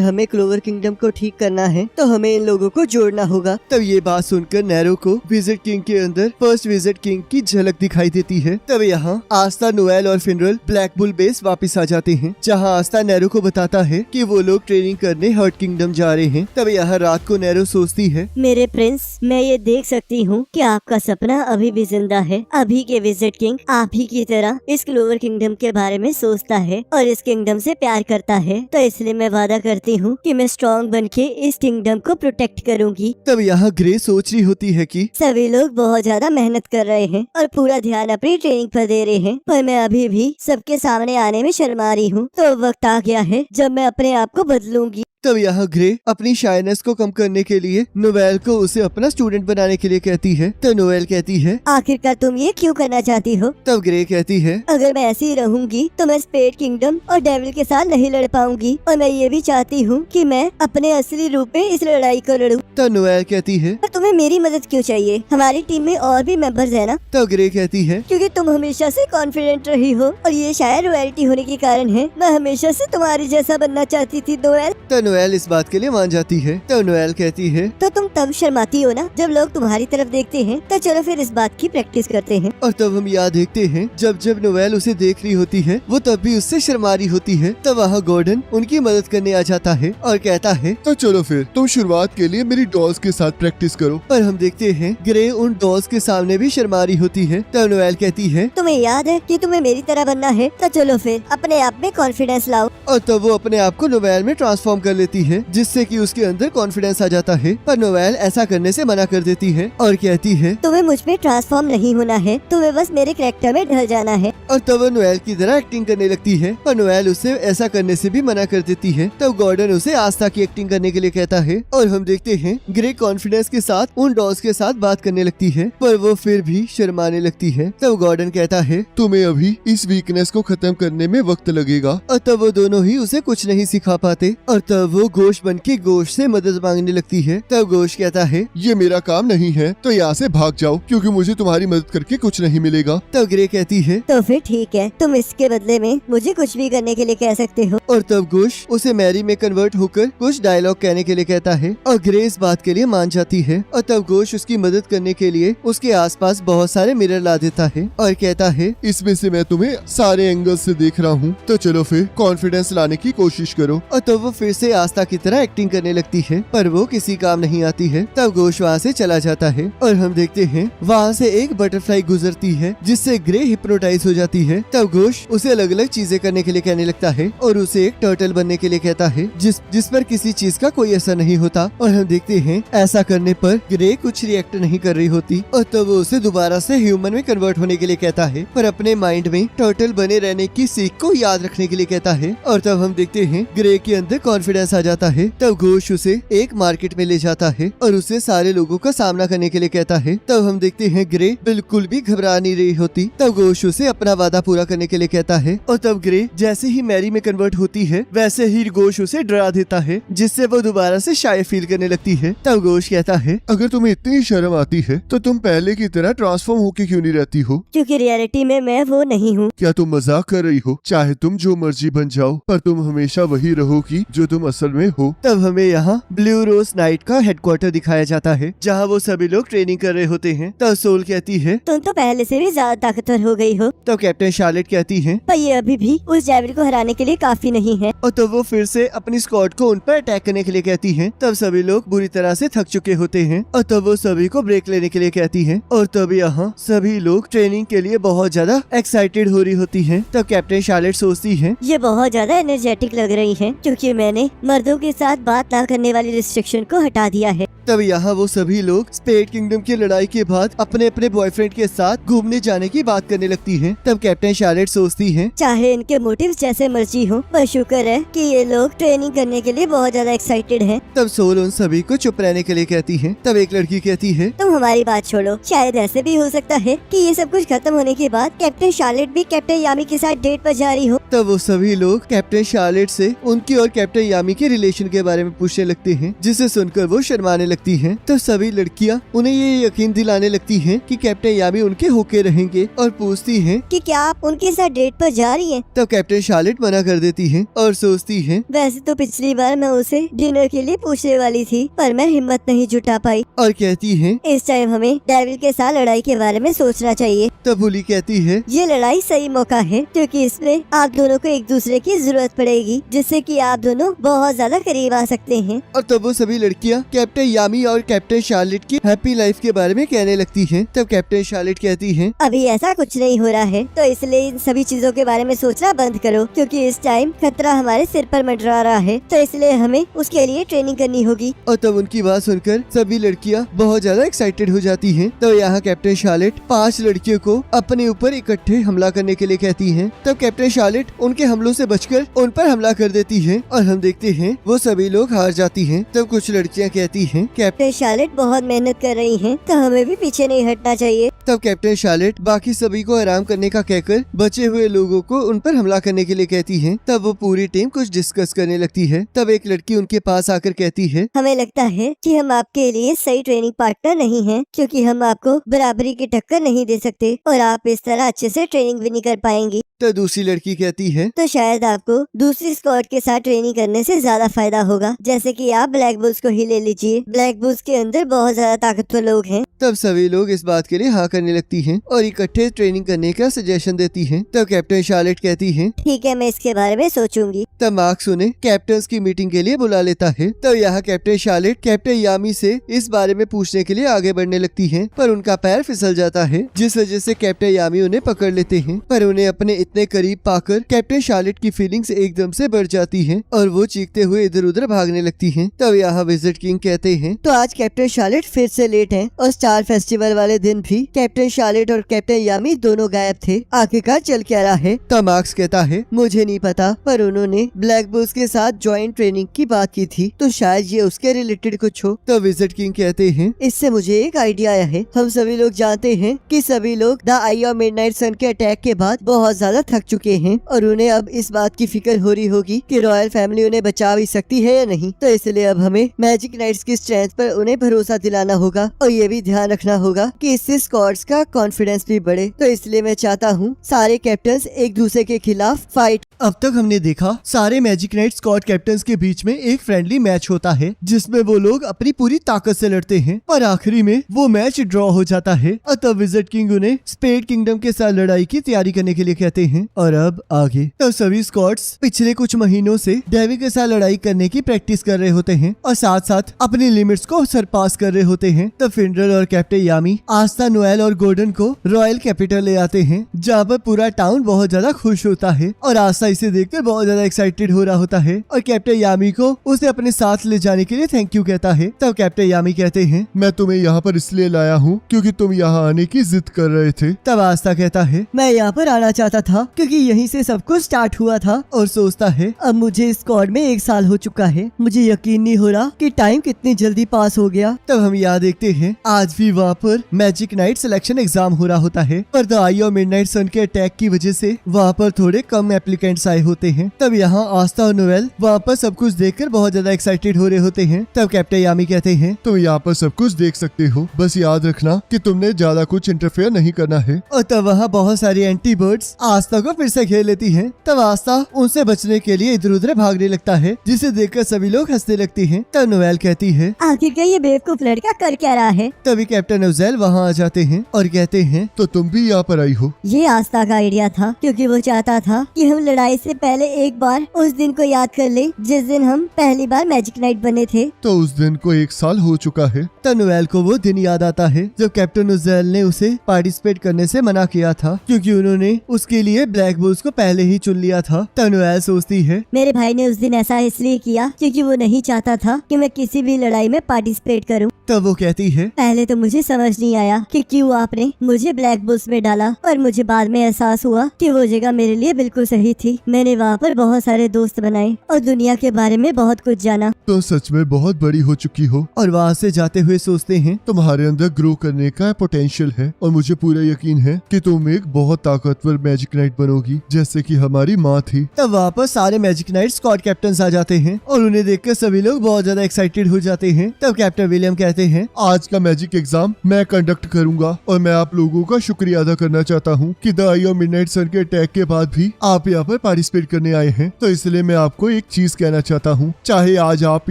हमें क्लोवर किंगडम को ठीक करना है तो हमें इन लोगों को जोड़ना होगा। तब ये बात सुनकर नैरो को विजिट किंग के अंदर फर्स्ट विजिट किंग की झलक दिखाई देती है। तब यहाँ आस्था, नोएल और फिनरल ब्लैक बुल बेस वापस आ जाते हैं, जहाँ आस्था नैरो को बताता है कि वो लोग ट्रेनिंग करने हर्ट किंगडम जा रहे हैं। तब यहाँ रात को नैरो सोचती है, मेरे प्रिंस, मैं ये देख सकती हूँ कि आपका सपना अभी भी जिंदा है। अभी के विजिट किंग आप ही की तरह इस क्लोवर किंगडम के बारे में सोचता है और इस किंगडम से प्यार करता है, तो इसलिए मैं वादा करती हूँ कि मैं स्ट्रॉन्ग बनके इस किंगडम को प्रोटेक्ट करूँगी। तब यहाँ ग्रे सोच रही होती है कि सभी लोग बहुत ज्यादा मेहनत कर रहे हैं और पूरा ध्यान अपनी ट्रेनिंग पर दे रहे हैं, पर मैं अभी भी सबके सामने आने में शर्मा रही हूँ। तो वक्त आ गया है जब मैं अपने आप को बदलूंगी। तब यहाँ ग्रे अपनी शाइनेस को कम करने के लिए नोएल को उसे अपना स्टूडेंट बनाने के लिए कहती है। तो नोएल कहती है, आखिरकार तुम ये क्यों करना चाहती हो? तब ग्रे कहती है, अगर मैं ऐसी ही रहूंगी तो मैं स्पिरिट किंगडम और डेविल के साथ नहीं लड़ पाऊंगी, और मैं ये भी चाहती हूँ कि मैं अपने असली रूप में इस लड़ाई को लड़ूं। तब नोएल कहती है, पर तुम्हें मेरी मदद क्यों चाहिए? हमारी टीम में और भी मेंबर्स है ना? तब ग्रे कहती है, क्योंकि तुम हमेशा से कॉन्फिडेंट रही हो और ये शायद रॉयल्टी होने के कारण है। मैं हमेशा से तुम्हारी जैसा बनना चाहती थी नोएल। तब नोएल इस बात के लिए मान जाती है। तब नोएल कहती है, तो तुम तब शर्माती हो ना जब लोग तुम्हारी तरफ देखते हैं। तो चलो फिर इस बात की प्रैक्टिस करते हैं। और तब हम याद देखते हैं जब जब नोएल उसे देख रही होती है वो तब भी उससे शर्मा रही होती है। तब वहाँ गॉर्डन उनकी मदद करने आ जाता है और कहता है, तो चलो फिर तुम शुरुआत के लिए मेरी डॉल्स के साथ प्रैक्टिस करो। पर हम देखते हैं ग्रे उन डॉल्स के सामने भी शर्मा रही होती है। तब नोएल कहती है, तुम्हें याद है कि तुम्हें मेरी तरह बनना है, तो चलो फिर अपने आप में कॉन्फिडेंस लाओ। और तब वो अपने आप को नोएल में ट्रांसफॉर्म कर लेती है, जिससे कि उसके अंदर कॉन्फिडेंस आ जाता है। पर नोएल ऐसा करने से मना कर देती है और कहती है, तुम्हें मुझ में ट्रांसफॉर्म नहीं होना है, तुम्हें बस मेरे कैरेक्टर में ढल जाना है। और तब वो नोएल की तरह एक्टिंग करने लगती है, पर नोएल उसे ऐसा करने से भी मना कर देती है। तब गॉर्डन उसे आस्था की एक्टिंग करने के लिए कहता है और हम देखते हैं ग्रे कॉन्फिडेंस के साथ उन डॉल्स के साथ बात करने लगती है, पर वो फिर भी शर्माने लगती है। तब गॉर्डन कहता है, तुम्हें अभी इस वीकनेस को खत्म करने में वक्त लगेगा। और तब वो दोनों ही उसे कुछ नहीं सिखा पाते और तब वो गोश्त बन के गोश्त से मदद मांगने लगती है। तब गोश्त कहता है, ये मेरा काम नहीं है, तो यहाँ से भाग जाओ क्योंकि मुझे तुम्हारी मदद करके कुछ नहीं मिलेगा। तब ग्रे कहती है, तो फिर ठीक है, तुम इसके बदले में मुझे कुछ भी करने के लिए कह सकते हो। और तब गोश्त उसे मैरी में कन्वर्ट होकर कुछ डायलॉग कहने के लिए कहता है और ग्रे इस बात के लिए मान जाती है। और तब गोश्त उसकी मदद करने के लिए उसके आसपास बहुत सारे मिरर ला देता है और कहता है, इसमें से मैं तुम्हें सारे एंगल से देख रहा हूँ, तो चलो फिर कॉन्फिडेंस लाने की कोशिश करो। और तब वो फिर से आस्था की तरह एक्टिंग करने लगती है, पर वो किसी काम नहीं आती है। तब घोष वहाँ से चला जाता है और हम देखते हैं वहाँ से एक बटरफ्लाई गुजरती है जिससे ग्रे हिप्नोटाइज हो जाती है। तब घोष उसे अलग अलग चीजें करने के लिए कहने लगता है और उसे एक टर्टल बनने के लिए कहता है जिस पर किसी चीज का कोई असर नहीं होता। और हम देखते हैं ऐसा करने पर ग्रे कुछ रिएक्ट नहीं कर रही होती और तब वो उसे दोबारा से ह्यूमन में कन्वर्ट होने के लिए कहता है, पर अपने माइंड में टर्टल बने रहने की सीख को याद रखने के लिए कहता है। और तब हम देखते हैं ग्रे के अंदर कॉन्फिडेंस आ जाता है। तब घोष उसे एक मार्केट में ले जाता है और उसे सारे लोगों का सामना करने के लिए कहता है। तब हम देखते हैं ग्रे बिल्कुल भी घबरा नहीं रही होती। तब घोष उसे अपना वादा पूरा करने के लिए कहता है और तब ग्रे जैसे ही मैरी में कन्वर्ट होती है वैसे ही घोष उसे डरा देता है जिससे वो दोबारा से शाय फील करने लगती है। तब घोष कहता है, अगर तुम्हें इतनी शर्म आती है तो तुम पहले की तरह ट्रांसफॉर्म होके क्यों नहीं रहती हो? क्योंकि रियलिटी में मैं वो नहीं हूँ। क्या तुम मजाक कर रही हो? चाहे तुम जो मर्जी बन जाओ पर तुम हमेशा वही रहोगी जो तुम असल में हो। तब हमें यहाँ ब्लू रोज नाइट का हेडक्वार्टर दिखाया जाता है जहाँ वो सभी लोग ट्रेनिंग कर रहे होते हैं। तब सोल कहती है, तुम तो पहले से भी ज्यादा ताकतवर हो गई हो। तब कैप्टन शार्लेट कहती है, पर ये अभी भी उस डेविल को हराने के लिए काफी नहीं है। और तब वो फिर से अपनी स्क्वाड को उन पर अटैक करने के लिए कहती हैं। तब सभी लोग बुरी तरह से थक चुके होते हैं और तब वो सभी को ब्रेक लेने के लिए कहती हैं। और तब यहाँ सभी लोग ट्रेनिंग के लिए बहुत ज्यादा एक्साइटेड हो रही होती हैं। तब कैप्टन शार्लेट सोचती है, ये बहुत ज्यादा एनर्जेटिक लग रही है क्योंकि मैंने मर्दों के साथ बात न करने वाली रिस्ट्रिक्शन को हटा दिया है। तब यहाँ वो सभी लोग स्पेड किंगडम की लड़ाई के बाद अपने अपने बॉयफ्रेंड के साथ घूमने जाने की बात करने लगती हैं। तब कैप्टन शार्लेट सोचती है, चाहे इनके मोटिव्स जैसे मर्जी हो, पर शुक्र है कि ये लोग ट्रेनिंग करने के लिए बहुत ज्यादा एक्साइटेड हैं। तब सोल उन सभी को चुप रहने के लिए कहती है। तब एक लड़की कहती है, तुम हमारी बात छोड़ो, शायद ऐसे भी हो सकता है कि ये सब कुछ खत्म होने के बाद कैप्टन शार्लेट भी कैप्टन यामी के साथ डेट पर जा रही हो। तब वो सभी लोग कैप्टन शार्लेट से उनकी और कैप्टन यामी के रिलेशन के बारे में पूछने लगते हैं जिसे सुनकर वो शर्माने लगती हैं। तब सभी लड़कियां उन्हें ये यकीन दिलाने लगती हैं कि कैप्टन यामी उनके होके रहेंगे और पूछती हैं कि क्या आप उनके साथ डेट पर जा रही हैं? तब कैप्टन शार्लेट मना कर देती है और सोचती है, वैसे तो पिछली बार मैं उसे डिनर के लिए पूछने वाली थी पर मैं हिम्मत नहीं जुटा पाई। और कहती है, इस टाइम हमें डेविल के साथ लड़ाई के बारे में सोचना चाहिए। तब बुली कहती है, ये लड़ाई सही मौका है क्योंकि इसमें आप दोनों को एक दूसरे की जरूरत पड़ेगी जिससे कि आप दोनों बहुत ज्यादा करीब आ सकते हैं। और तब वो सभी लड़कियां कैप्टन यामी और कैप्टन शार्लेट की हैप्पी लाइफ के बारे में कहने लगती हैं। तब कैप्टन शार्लेट कहती है, अभी ऐसा कुछ नहीं हो रहा है तो इसलिए इन सभी चीजों के बारे में सोचना बंद करो क्योंकि इस टाइम खतरा हमारे सिर पर मंडरा रहा है तो इसलिए हमें उसके लिए ट्रेनिंग करनी होगी। और तब उनकी बात सुनकर सभी लड़कियां बहुत ज्यादा एक्साइटेड हो जाती हैं। तो यहाँ कैप्टन शार्लेट 5 लड़कियों को अपने ऊपर इकट्ठे हमला करने के लिए कहती हैं। तब कैप्टन शार्लेट उनके हमलों से बचकर उन पर हमला कर देती है और हम देखते हैं वो सभी लोग हार जाती हैं। तब कुछ लड़कियां कहती हैं, कैप्टन शार्लेट बहुत मेहनत कर रही हैं तो हमें भी पीछे नहीं हटना चाहिए। तब कैप्टन शार्लेट बाकी सभी को आराम करने का कहकर बचे हुए लोगों को उन पर हमला करने के लिए कहती है। तब वो पूरी टीम कुछ डिस्कस करने लगती है। तब एक लड़की उनके पास आकर कहती है, हमें लगता है कि हम आपके लिए सही ट्रेनिंग पार्टनर नहीं हैं क्योंकि हम आपको बराबरी की टक्कर नहीं दे सकते और आप इस तरह अच्छे से ट्रेनिंग भी नहीं कर पाएंगी। तो दूसरी लड़की कहती है, तो शायद आपको दूसरी स्क्वाड के साथ ट्रेनिंग करने से ज्यादा फायदा होगा, जैसे कि आप ब्लैक बुल्स को ही ले लीजिए। ब्लैक बुल्स के अंदर बहुत ज्यादा ताकतवर लोग हैं। तब सभी लोग इस बात के लिए हाँ करने लगती हैं और इकट्ठे ट्रेनिंग करने का सजेशन देती हैं। तब कैप्टन शार्लेट कहती है, ठीक है, मैं इसके बारे में सोचूंगी। तब मार्क्स उन्हें कैप्टन की मीटिंग के लिए बुला लेता है। तब यहाँ कैप्टन शार्लेट कैप्टन यामी से इस बारे में पूछने के लिए आगे बढ़ने लगती है पर उनका पैर फिसल जाता है जिस वजह से कैप्टन यामी उन्हें पकड़ लेते हैं। पर उन्हें अपने इतने करीब पाकर कैप्टन शार्लेट की फीलिंग्स एकदम से बढ़ जाती हैं और वो चीखते हुए इधर उधर भागने लगती हैं। तब यहाँ विजिट किंग कहते हैं, तो आज कैप्टन शार्लेट फिर से लेट हैं और स्टार फेस्टिवल वाले दिन भी कैप्टन शार्लेट और कैप्टन यामी दोनों गायब थे। आखिरकार चल क्या रहा है? तब मार्क्स कहता है, मुझे नहीं पता पर उन्होंने ब्लैक बुल्स के साथ ज्वाइंट ट्रेनिंग की बात की थी तो शायद ये उसके रिलेटेड कुछ हो। तब विजिट किंग कहते हैं, इससे मुझे एक आइडिया आया है। हम सभी लोग जानते हैं कि सभी लोग द आई ऑफ मिडनाइट सन के अटैक के बाद बहुत ज्यादा थक चुके हैं और उन्हें अब इस बात की फिक्र हो रही होगी कि रॉयल फैमिली उन्हें बचा भी सकती है या नहीं। तो इसलिए अब हमें मैजिक नाइट्स की स्ट्रेंथ पर उन्हें भरोसा दिलाना होगा और ये भी ध्यान रखना होगा कि इससे स्क्वाड स्क्वाड्स का कॉन्फिडेंस भी बढ़े। तो इसलिए मैं चाहता हूँ सारे कैप्टन्स एक दूसरे के खिलाफ फाइट। अब तक हमने देखा सारे मैजिक नाइट स्क्वाड कैप्टन्स के बीच में एक फ्रेंडली मैच होता है जिसमें वो लोग अपनी पूरी ताकत से लड़ते हैं और आखिरी में वो मैच ड्रॉ हो जाता है। और तब विज़र्ड किंग उन्हें स्पेड किंगडम के साथ लड़ाई की तैयारी करने के लिए कहते हैं। और अब आगे तब सभी स्क्वाड्स पिछले कुछ महीनों से डेविल के साथ लड़ाई करने की प्रैक्टिस कर रहे होते हैं और साथ साथ अपनी लिमिट्स को सरपास कर रहे होते हैं। तब फिंडर और कैप्टन यामी आस्था, नोएल और गोल्डन को रॉयल कैपिटल ले आते हैं जहाँ पर पूरा टाउन बहुत ज्यादा खुश होता है और आस्था इसे देखकर बहुत ज्यादा एक्साइटेड हो रहा होता है और कैप्टन यामी को उसे अपने साथ ले जाने के लिए थैंक यू कहता है। तब कैप्टन यामी कहते हैं, मैं तुम्हें यहाँ पर इसलिए लाया हूँ क्योंकि तुम यहाँ आने की जिद कर रहे थे। तब आस्था कहता है, मैं यहाँ पर आना चाहता था क्योंकि यहीं से सब कुछ स्टार्ट हुआ था। और सोचता है अब मुझे इस स्क्वाड में 1 साल हो चुका है। मुझे यकीन नहीं हो रहा कि टाइम कितनी जल्दी पास हो गया। तब हम यहाँ देखते हैं आज भी वहाँ पर मैजिक नाइट सिलेक्शन एग्जाम हो रहा होता है पर द आई और मिडनाइट सन के अटैक की वजह से वहाँ पर थोड़े कम एप्लीकेंट्स आए होते हैं। तब यहाँ आस्था और नोएल वहाँ पर सब कुछ देखकर बहुत ज्यादा एक्साइटेड हो रहे होते हैं। तब कैप्टन यामी कहते हैं, तुम यहाँ पर सब कुछ देख सकते हो, बस याद रखना कि तुमने ज्यादा कुछ इंटरफेयर नहीं करना है। और तब वहाँ बहुत सारी एंटी बर्ड्स आस्था को फिर से घेर लेती हैं। तब आस्था उनसे बचने के लिए इधर उधर भागने लगता है जिसे देखकर सभी लोग हंसने लगती हैं। तब नोएल कहती है, आखिरकार ये बेवकूफ लड़का कर क्या रहा है। तभी कैप्टन उजैल वहाँ आ जाते हैं और कहते हैं, तो तुम भी यहाँ पर आई हो। ये आस्था का आइडिया था क्योंकि वो चाहता था कि हम लड़ाई से पहले एक बार उस दिन को याद कर लें जिस दिन हम पहली बार मैजिक नाइट बने थे। तो उस दिन को 1 साल हो चुका है। तब नोएल को वो दिन याद आता है जब कैप्टन उजैल ने उसे पार्टिसिपेट करने से मना किया था क्योंकि उन्होंने उसके लिए ब्लैक बुल्स को पहले ही चुन लिया था। तब नोएल सोचती है, मेरे भाई ने उस दिन ऐसा इसलिए किया क्योंकि वो नहीं चाहता था कि मैं किसी भी लड़ाई में पार्टिसिपेट करूं। तब वो कहती है, पहले तो मुझे समझ नहीं आया कि क्यों आपने मुझे ब्लैक बुल्स में डाला और मुझे बाद में एहसास हुआ कि वो जगह मेरे लिए बिल्कुल सही थी। मैंने वहाँ पर बहुत सारे दोस्त बनाए और दुनिया के बारे में बहुत कुछ जाना। तुम सच में बहुत बड़ी हो चुकी हो और वहाँ से जाते हुए सोचते हैं, तुम्हारे अंदर ग्रो करने का पोटेंशियल है और मुझे पूरा यकीन है कि तुम एक बहुत ताकतवर मैजिक नाइट बनोगी जैसे कि हमारी माँ थी। तब वहाँ पर सारे मैजिक नाइट स्क्वाड कैप्टन आ जाते हैं और उन्हें देखकर सभी लोग बहुत ज्यादा एक्साइटेड हो जाते हैं। तब कैप्टन विलियम कहते हैं, आज का मैजिक एग्जाम मैं कंडक्ट करूंगा और मैं आप लोगों का शुक्रिया अदा करना चाहता हूँ कि द आई और मिडनाइट सन के अटैक के बाद भी आप यहाँ पर पार्टिसिपेट करने आए हैं। तो इसलिए मैं आपको एक चीज कहना चाहता हूँ, चाहे आज आप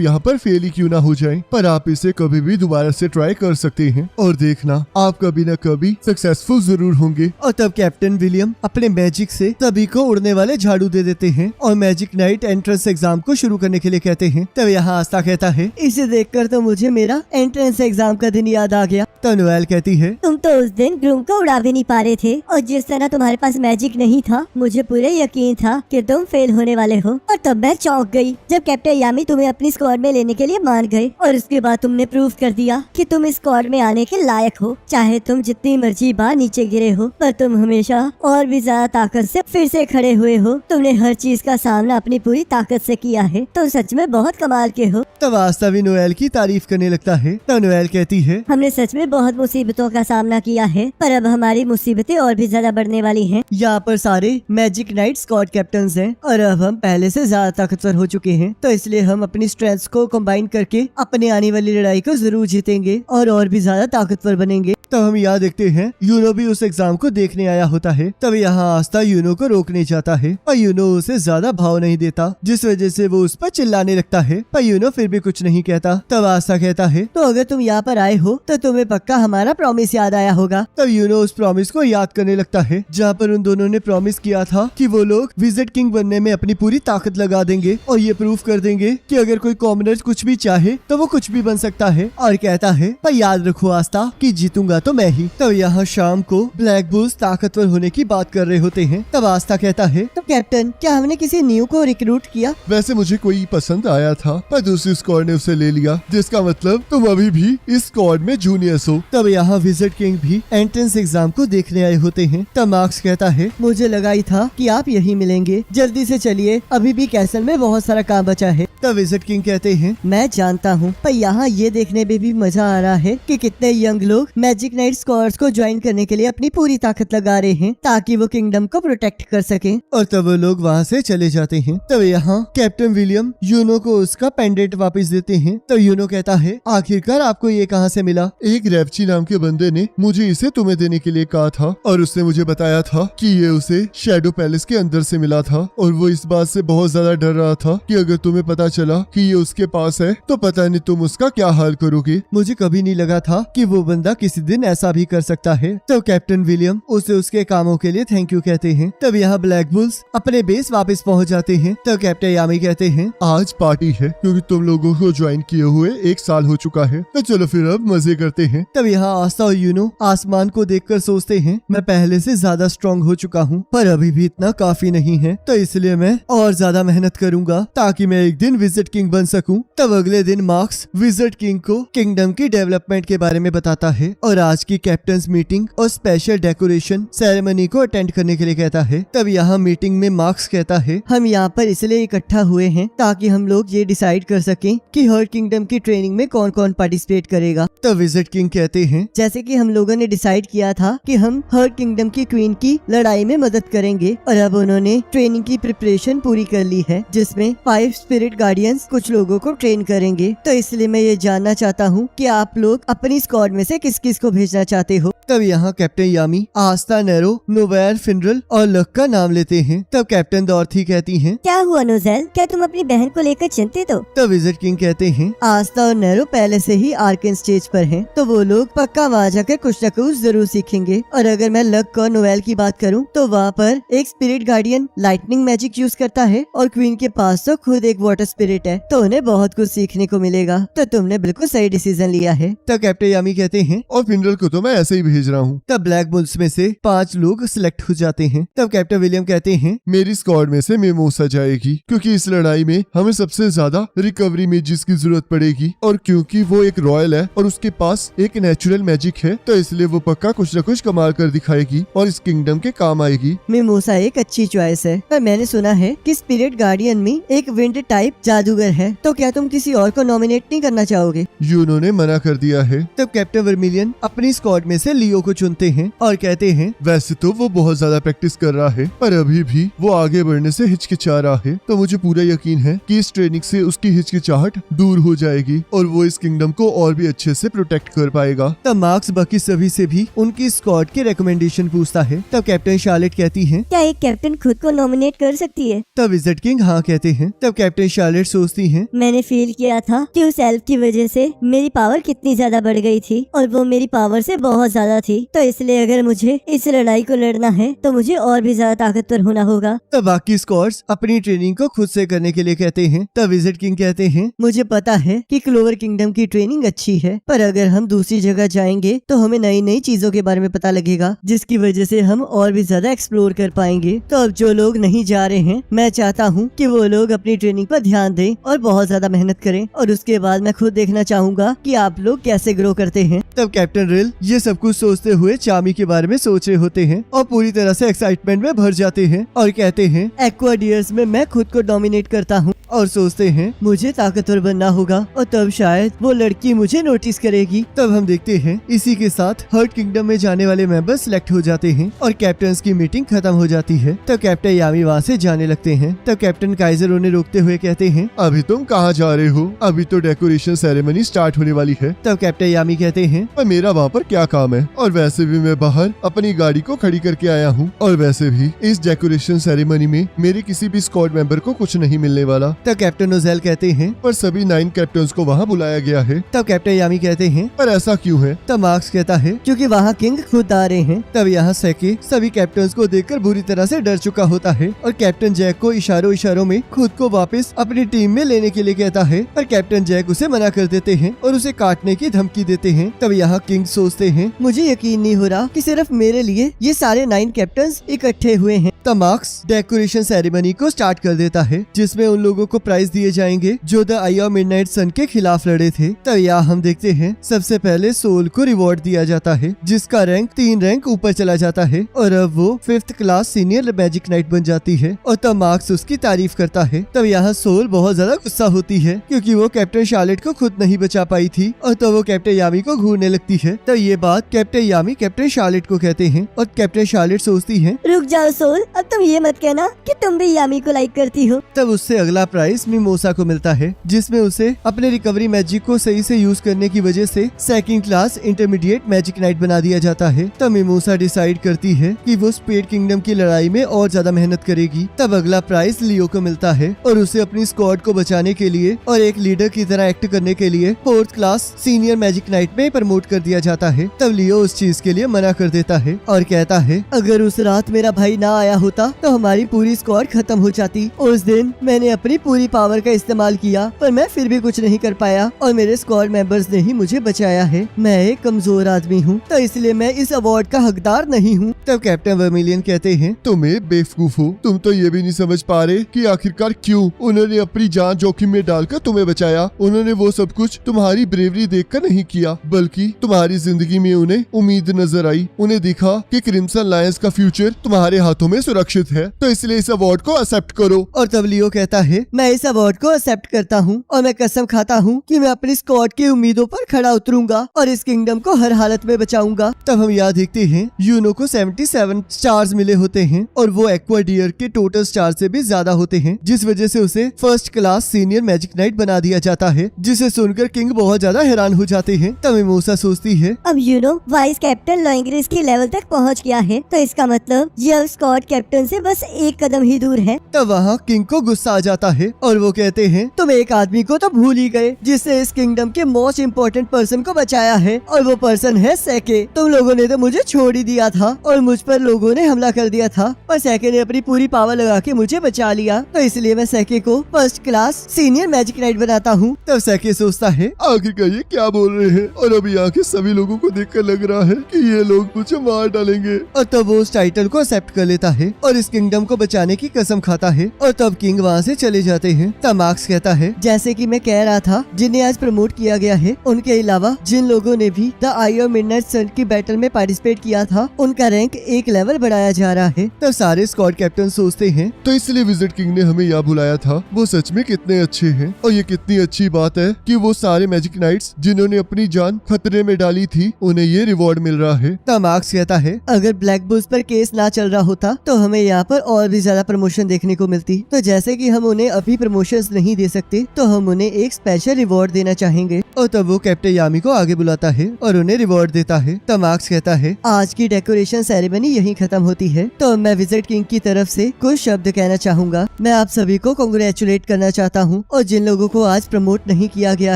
यहाँ पर फेल ही क्यों ना हो जाएं, पर आप इसे कभी भी दोबारा से ट्राई कर सकते हैं और देखना आप कभी न कभी सक्सेसफुल जरूर होंगे। और तब कैप्टन विलियम अपने मैजिक से सभी को उड़ने वाले झाड़ू दे देते हैं और मैजिक नाइट एंट्रेंस एग्जाम को शुरू करने के लिए कहते हैं। तब यहाँ आस्था कहता है, इसे देखकर तो मुझे मेरा एंट्रेंस एग्जाम का दिन याद आ गया। तब नोएल कहती है, तुम तो उस दिन ग्रूम को उड़ा भी नहीं पा रहे थे और जिस तरह तुम्हारे पास मैजिक नहीं था मुझे पूरे यकीन था कि तुम फेल होने वाले हो। और तब मैं चौंक गई जब कैप्टन यामी तुम्हें अपनी स्क्वाड में लेने के लिए मान गए और उसके बाद तुमने प्रूव कर दिया कि तुम इस स्क्वाड में आने के लायक हो। चाहे तुम जितनी मर्जी बार नीचे गिरे हो पर तुम हमेशा और भी ज्यादा ताकत से फिर से खड़े हुए हो। तुमने हर चीज का सामना अपनी पूरी ताकत से किया है। तुम सच में बहुत कमाल के हो। तब आस्था भी नोएल की तारीफ करने लगता है। तब नोएल कहती है, हमने सच में बहुत मुसीबतों का सामना किया है पर अब हमारी मुसीबतें और भी ज्यादा बढ़ने वाली हैं। यहाँ पर सारे मैजिक नाइट स्क्वाड कैप्टन्स हैं और अब हम पहले से ज्यादा ताकतवर हो चुके हैं। तो इसलिए हम अपनी स्ट्रेंथ्स को कंबाइन करके अपने आने वाली लड़ाई को जरूर जीतेंगे और भी ज्यादा ताकतवर बनेंगे। तब हम यहाँ देखते हैं यूनो भी उस एग्जाम को देखने आया होता है। तब यहाँ आस्था यूनो को रोकने जाता है पर यूनो उसे ज्यादा भाव नहीं देता जिस वजह से वो उस पर चिल्लाने लगता है पर यूनो फिर भी कुछ नहीं कहता। तब आस्था कहता है, तो अगर तुम यहाँ पर आए हो तो तुम्हें पक्का हमारा प्रॉमिस याद आया होगा। तब यूनो उस प्रॉमिस को याद करने लगता है जहाँ पर उन दोनों ने प्रॉमिस किया था कि वो लोग विज़र्ड किंग बनने में अपनी पूरी ताकत लगा देंगे और ये प्रूफ कर देंगे कि अगर कोई कॉमनर कुछ भी चाहे तो वो कुछ भी बन सकता है। और कहता है, पर याद रखो आस्था कि जीतूंगा तो मैं ही। तब यहाँ शाम को ब्लैक बुल्स ताकतवर होने की बात कर रहे होते हैं। तब आस्था कहता है, तो कैप्टन क्या हमने किसी न्यू को रिक्रूट किया? वैसे मुझे कोई पसंद आया था पर दूसरी स्क्वाड ने उसे ले लिया, जिसका मतलब तुम अभी भी इस स्क्वाड में जूनियर्स हो। तब यहाँ विज़र्ड किंग भी एंट्रेंस एग्जाम को देखने आए होते हैं। तब मार्क्स कहता है, मुझे लगा ही था कि आप यही मिलेंगे, जल्दी से चलिए, अभी भी कैसल में बहुत सारा काम बचा है। तब विज़र्ड किंग कहते हैं, मैं जानता हूँ पर यहाँ ये देखने में भी मजा आ रहा है कि कितने यंग लोग मैजिक नाइट स्क्वाड्स को ज्वाइन करने के लिए अपनी पूरी ताकत लगा रहे हैं ताकि वो किंगडम को प्रोटेक्ट कर सके। और तब वो लोग वहाँ से चले जाते हैं। तब यहाँ कैप्टन विलियम यूनो को उसका पेंडेंट वापस देते हैं। तो यूनो कहता है, आखिरकार आपको ये कहाँ से मिला? एक रेवची नाम के बंदे ने मुझे इसे तुम्हें देने के लिए कहा था और उसने मुझे बताया था कि ये उसे शैडो पैलेस के अंदर से मिला था और वो इस बात से बहुत ज्यादा डर रहा था कि अगर तुम्हें पता चला कि ये उसके पास है तो पता नहीं तुम उसका क्या हाल करोगे। मुझे कभी नहीं लगा था कि वो बंदा किसी दिन ऐसा भी कर सकता है। तो कैप्टन विलियम उसे उसके कामों के लिए थैंक यू कहते हैं। तब यहाँ ब्लैक बुल्स अपने बेस वापस पहुँच जाते हैं। तो कैप्टन यामी कहते हैं आज पार्टी है क्योंकि तुम लोगों को ज्वाइन किए हुए 1 साल हो चुका है, तो चलो फिर अब मजे करते हैं। तब यहाँ आस्था और यूनो आसमान को देखकर सोचते हैं मैं पहले से ज्यादा स्ट्रांग हो चुका हूँ पर अभी भी इतना काफी नहीं है, तो इसलिए मैं और ज्यादा मेहनत करूंगा ताकि मैं एक दिन विजिट किंग बन सकूं। तब अगले दिन मार्क्स विजिट किंग को किंगडम की डेवलपमेंट के बारे में बताता है और आज की कैप्टन्स मीटिंग और स्पेशल डेकोरेशन सेरेमनी को अटेंड करने के लिए कहता है। तब यहाँ मीटिंग में मार्क्स कहता है हम यहाँ पर इसलिए इकट्ठा हुए हैं ताकि हम लोग ये डिसाइड कर सकें कि हर किंगडम की ट्रेनिंग में कौन कौन पार्टिसिपेट करेगा। तब विजिट किंग कहते हैं जैसे कि हम लोगों ने डिसाइड किया था कि हम हर किंगडम की क्वीन की लड़ाई में मदद करेंगे और अब उन्होंने ट्रेनिंग की प्रिपरेशन पूरी कर ली है जिसमें 5 स्पिरिट गार्डियंस कुछ लोगों को ट्रेन करेंगे। तो इसलिए मैं ये जानना चाहता हूँ कि आप लोग अपनी स्क्वाड में से किस किस को भेजना चाहते हो। तब यहाँ कैप्टन यामी आस्था, नेरो, नोवेल, फिनरल और लक का नाम लेते हैं। तब कैप्टन डॉर्थी कहती हैं क्या हुआ नोजेल, क्या तुम अपनी बहन को लेकर चिंतित हो? तब विजिट किंग कहते हैं आस्था और नेरो पहले से ही आर्कन स्टेज पर हैं, तो वो लोग पक्का वहाँ जाकर कुछ न कुछ जरूर सीखेंगे। और अगर मैं लक और नोवेल की बात करूँ तो वहाँ पर एक spirit guardian lightning magic use करता है और क्वीन के पास तो खुद एक वाटर स्पिरिट है, तो उन्हें बहुत कुछ सीखने को मिलेगा। तो तुमने बिल्कुल सही डिसीजन लिया है। तब कैप्टन यामी कहते हैं और फिनरल को तो मैं ऐसे ही भेज रहा हूँ। तब ब्लैक बुल्स में से 5 लोग सिलेक्ट हो जाते हैं। तब कैप्टन विलियम कहते हैं मेरी स्क्वाड में से मिमोसा जाएगी क्योंकि इस लड़ाई में हमें सबसे ज्यादा रिकवरी मेजिस की जरूरत पड़ेगी और क्योंकि वो एक रॉयल है और उसके पास एक नेचुरल मैजिक है तो इसलिए वो पक्का कुछ न कुछ कमाल कर दिखाएगी और इस किंगडम के काम आएगी। मिमोसा एक अच्छी चॉइस है, पर मैंने सुना है कि स्पिरिट गार्डियन में एक विंड टाइप जादूगर है, तो क्या तुम किसी और को नॉमिनेट नहीं करना चाहोगे? यूनो ने मना कर दिया है। तब कैप्टन वर्मिलियन अपनी स्क्वाड में से लियो को चुनते हैं और कहते हैं वैसे तो वो बहुत ज्यादा प्रैक्टिस कर रहा है पर अभी भी वो आगे बढ़ने से हिचकिचा रहा है, तो मुझे पूरा यकीन है कि इस ट्रेनिंग से उसकी हिचकिचाहट दूर हो जाएगी और वो इस किंगडम को और भी अच्छे से प्रोटेक्ट कर पाएगा। तब मार्क्स बाकी सभी से भी उनकी स्क्वाड के रिकमेंडेशन पूछता है। तब कैप्टन शार्लेट कहती है क्या एक कैप्टन खुद को नॉमिनेट कर सकती है? तब विजिट किंग हाँ कहते हैं। तब कैप्टन शार्लेट सोचती है मैंने फील किया था कि उस एल्फ की वजह से मेरी पावर कितनी ज्यादा बढ़ गई थी और वो मेरी पावर से बहुत ज्यादा थी, तो इसलिए अगर मुझे इस लड़ाई को लड़ना है तो मुझे और भी ज्यादा ताकतवर होना होगा। तब बाकी स्क्वाड्स अपनी ट्रेनिंग को खुद से करने के लिए कहते हैं। तब विजिट किंग कहते हैं मुझे पता है कि क्लोवर किंगडम की ट्रेनिंग अच्छी है, पर अगर हम दूसरी जगह जाएंगे तो हमें नई नई चीजों के बारे में पता लगेगा जिसकी वजह से हम और भी ज्यादा एक्सप्लोर कर पाएंगे। तो अब जो लोग नहीं जा रहे हैं मैं चाहता हूँ कि वो लोग अपनी ट्रेनिंग पर ध्यान दें और बहुत ज्यादा मेहनत करें और उसके बाद मैं खुद देखना चाहूंगा कि आप लोग कैसे ग्रो करते हैं। तब कैप्टन रिल ये सब कुछ सोचते हुए चामी के बारे में सोच रहे होते हैं और पूरी तरह से एक्साइटमेंट में भर जाते हैं और कहते हैं एक्वा डियर्स में मैं खुद को डोमिनेट करता हूँ और सोचते हैं मुझे ताकतवर बनना होगा और तब शायद वो लड़की मुझे नोटिस करेगी। तब हम देखते हैं इसी के साथ हर्ट किंगडम में जाने वाले मेंबर सिलेक्ट हो जाते हैं और कैप्टन की मीटिंग खत्म हो जाती है। तब कैप्टन यामी वहाँ से जाने लगते हैं। तब कैप्टन काइजर उन्हें रोकते हुए कहते हैं अभी तुम कहाँ जा रहे हो? अभी तो डेकोरेशन सेरेमनी स्टार्ट होने वाली है। तब कैप्टन यामी कहते हैं पर मेरा वहाँ पर क्या काम है और वैसे भी मैं बाहर अपनी गाड़ी को खड़ी करके आया हूँ और वैसे भी इस डेकोरेशन सेरेमनी में मेरे किसी भी स्क्वाड मेंबर को कुछ नहीं मिलने वाला। तब कैप्टन नोजेल कहते हैं पर सभी 9 कैप्टन्स को वहाँ बुलाया गया है। तब कैप्टन यामी कहते हैं पर ऐसा क्यों है? तब मार्क्स कहता है क्योंकि वहाँ किंग खुद आ रहे हैं। तब यहाँ सेके सभी कैप्टन्स को देखकर बुरी तरह से डर चुका होता है और कैप्टन जैक को इशारों में खुद को वापस अपनी टीम में लेने के लिए कहता है, पर कैप्टन जैक उसे मना कर देते हैं और उसे काटने की धमकी देते हैं। तब यहाँ किंग सोचते हैं मुझे यकीन नहीं हो रहा कि सिर्फ मेरे लिए ये सारे 9 कैप्टन्स इकट्ठे हुए हैं। तब मार्क्स डेकोरेशन सेरेमनी को स्टार्ट कर देता है जिसमें उन लोगों को प्राइज दिए जाएंगे जो द आई ऑफ मिडनाइट सन के खिलाफ लड़े थे। तब यहाँ हम देखते हैं सबसे पहले सोल को रिवॉर्ड दिया जाता है जिसका रैंक 3 रैंक ऊपर चला जाता है और अब वो 5th class senior magic night बन जाती है और तब मार्क्स उसकी तारीफ करता है। तब यहाँ सोल बहुत ज्यादा गुस्सा होती है क्योंकि वो कैप्टन शार्लेट को खुद नहीं बचा पाई थी और तब वो कैप्टन यामी को घूरने लगती है। तब ये बात कैप्टन कैप्टन यामी कैप्टन शार्लेट को कहते हैं और कैप्टन शार्लेट सोचती है। रुक जाओ सोल, अब तुम ये मत कहना कि तुम भी यामी को लाइक करती हो। तब उससे अगला प्राइज मिमोसा को मिलता है, जिसमें उसे अपने रिकवरी मैजिक को सही से यूज करने की वजह से second class intermediate magic night बना दिया जाता है। तब मिमोसा डिसाइड करती है कि वो स्पेड किंगडम की लड़ाई में और ज्यादा मेहनत करेगी। तब अगला प्राइज लियो को मिलता है और उसे अपनी स्क्वाड को बचाने के लिए और एक लीडर की तरह एक्ट करने के लिए fourth class senior magic night में प्रमोट कर दिया जाता है। तब लियो उस चीज के लिए मना कर देता है और कहता है, अगर उस रात मेरा भाई ना आया होता तो हमारी पूरी स्क्वाड खत्म हो जाती। उस दिन मैंने अपनी पूरी पावर का इस्तेमाल किया, पर मैं फिर भी कुछ नहीं कर पाया और मेरे स्क्वाड मेंबर्स ने ही मुझे बचाया है। मैं एक कमजोर आदमी हूँ, तो इसलिए मैं इस अवार्ड का हकदार नहीं हूँ। तब कैप्टन वर्मिलियन कहते हैं, तुम्हें बेवकूफ हो, तुम तो ये भी नहीं समझ पा रहे कि आखिरकार क्यों उन्होंने अपनी जान जोखिम में डालकर तुम्हें बचाया। उन्होंने वो सब कुछ तुम्हारी ब्रेवरी देखकर नहीं किया, बल्कि तुम्हारी जिंदगी में उन्हें उम्मीद नजर आई। उन्हें दिखा कि क्रिम्सन लायंस का फ्यूचर तुम्हारे हाथों में सुरक्षित है, तो इसलिए इस अवार्ड को एक्सेप्ट करो। और तब लियो कहता है, मैं इस अवार्ड को एक्सेप्ट करता हूँ और मैं कसम खाता हूँ कि मैं अपनी स्क्वाड की उम्मीदों पर खड़ा उतरूंगा और इस किंगडम को हर हालत में बचाऊंगा। तब हम यहाँ देखते हैं यूनो को 77 स्टार्स मिले होते हैं और वो एक्वा डियर के टोटल स्टार से भी ज्यादा होते हैं, जिस वजह से उसे first class senior magic night बना दिया जाता है, जिसे सुनकर किंग बहुत ज्यादा हैरान हो जाते हैं। तब मिमोसा सोचती है, अब यूनो वाइस कैप्टन लॉन्ग्रिस की लेवल तक पहुंच गया है, तो इसका मतलब ये अब स्क्वाड कैप्टन से बस एक कदम ही दूर है। तब वहाँ किंग को गुस्सा आ जाता है और वो कहते हैं, तुम एक आदमी को तो भूल ही गए जिससे इस किंगडम के मोस्ट इम्पोर्टेंट पर्सन को बचाया है, और वो पर्सन है सैके। तुम लोगों ने तो मुझे छोड़ ही दिया था और मुझ पर लोगों ने हमला कर दिया था, पर सैके ने अपनी पूरी पावर लगा के मुझे बचा लिया, तो इसलिए मैं सैके को first class senior magic night बनाता हूँ। तब सैके सोचता है, आखिरकार ये क्या बोल रहे हैं, और अब यहाँ के सभी लोगों को देखकर लग रहा है कि ये लोग मुझे मार डालेंगे। और तब वो उस टाइटल को एक्सेप्ट कर लेता है और इस किंगडम को बचाने की कसम खाता है और तब किंग वहाँ से चले जाते हैं। तब मार्क्स कहता है, जैसे कि मैं कह रहा था, जिन्हें आज प्रमोट किया गया है उनके अलावा जिन लोगों ने भी द आई ऑफ मिडनाइट सन की बैटल में पार्टिसिपेट किया था, उनका रैंक एक लेवल बढ़ाया जा रहा है। तब सारे स्क्वाड कैप्टन सोचते हैं, तो इसलिए विजिट किंग ने हमें यहाँ बुलाया था। वो सच में कितने अच्छे हैं, और ये कितनी अच्छी बात है कि वो सारे मैजिक नाइट्स जिन्होंने अपनी जान खतरे में डाली थी, उन्हें ये रिवॉर्ड मिल रहा है। तब मार्क्स कहता है, अगर ब्लैक बुल्स पर केस ना चल रहा होता तो हमें यहाँ पर और भी ज्यादा प्रमोशन देखने को मिलती। तो जैसे कि हम उन्हें अभी प्रमोशंस नहीं दे सकते, तो हम उन्हें एक स्पेशल रिवॉर्ड देना चाहेंगे। और तब वो कैप्टन यामी को आगे बुलाता है और उन्हें रिवॉर्ड देता है। तब मार्क्स कहता है, आज की डेकोरेशन सेरेमनी यहीं खत्म होती है, तो मैं विजिट किंग की तरफ से कुछ शब्द कहना चाहूंगा। मैं आप सभी को कांग्रेचुलेट करना चाहता हूँ, और जिन लोगों को आज प्रमोट नहीं किया गया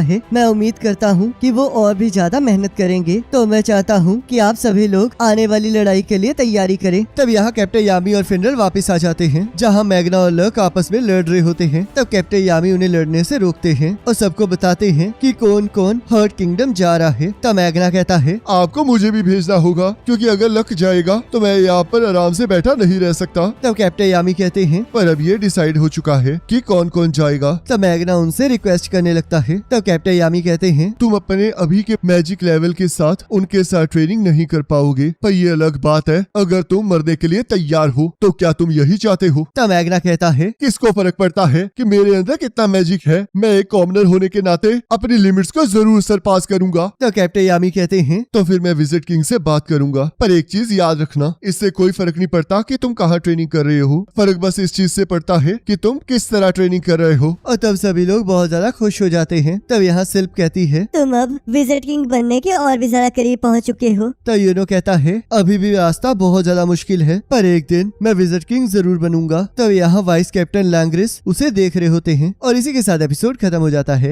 है, मैं उम्मीद करता हूँ कि वो और भी ज्यादा मेहनत करेंगे। तो मैं चाहता हूँ कि आप सभी लोग आने वाली लड़ाई के लिए तैयारी करें। तब यहाँ कैप्टन यामी और फिनरल वापस आ जाते हैं, जहाँ मैग्ना और लक आपस में लड़ रहे होते हैं। तब कैप्टन यामी उन्हें लड़ने से रोकते हैं और सबको बताते हैं कि कौन कौन हर्ट किंगडम जा रहा है। तब मैग्ना कहता है, आपको मुझे भी भेजना होगा, क्योंकि अगर लक जाएगा तो मैं यहाँ पर आराम से बैठा नहीं रह सकता। तब कैप्टन यामी कहते हैं, पर अब ये डिसाइड हो चुका है कि कौन कौन जाएगा। तब मैग्ना उनसे रिक्वेस्ट करने लगता है। तब कैप्टन यामी कहते हैं, तुम अपने अभी के मैजिक लेवल के साथ उनके साथ ट्रेनिंग नहीं कर पाओगे, पर ये अलग बात है। अगर तुम मरने के लिए तैयार हो तो क्या तुम यही चाहते हो? तब मैग्ना कहता है, किसको फर्क पड़ता है कि मेरे अंदर कितना मैजिक है? मैं एक कॉमनर होने के नाते अपनी लिमिट्स को जरूर सरपास करूंगा। तब कैप्टन यामी कहते हैं, तो फिर मैं विजिट किंग से बात करूंगा, पर एक चीज याद रखना, इससे कोई फर्क नहीं पड़ता कि तुम कहाँ ट्रेनिंग कर रहे हो, फर्क बस इस चीज से पड़ता है कि तुम किस तरह ट्रेनिंग कर रहे हो। और तब सभी लोग बहुत ज्यादा खुश हो जाते हैं। तब यहाँ सिल्प कहती है, तुम अब विजिट किंग बनने के और भी ज्यादा करीब पहुंच चुके हो। तब यूनो कहता है, अभी भी रास्ता बहुत ज्यादा मुश्किल है, पर एक दिन मैं विजिट किंग जरूर बनूंगा। तब यहाँ वाइस कैप्टन लैंग्रिस उसे देख रहे होते हैं और इसी के साथ एपिसोड खत्म हो जाता है।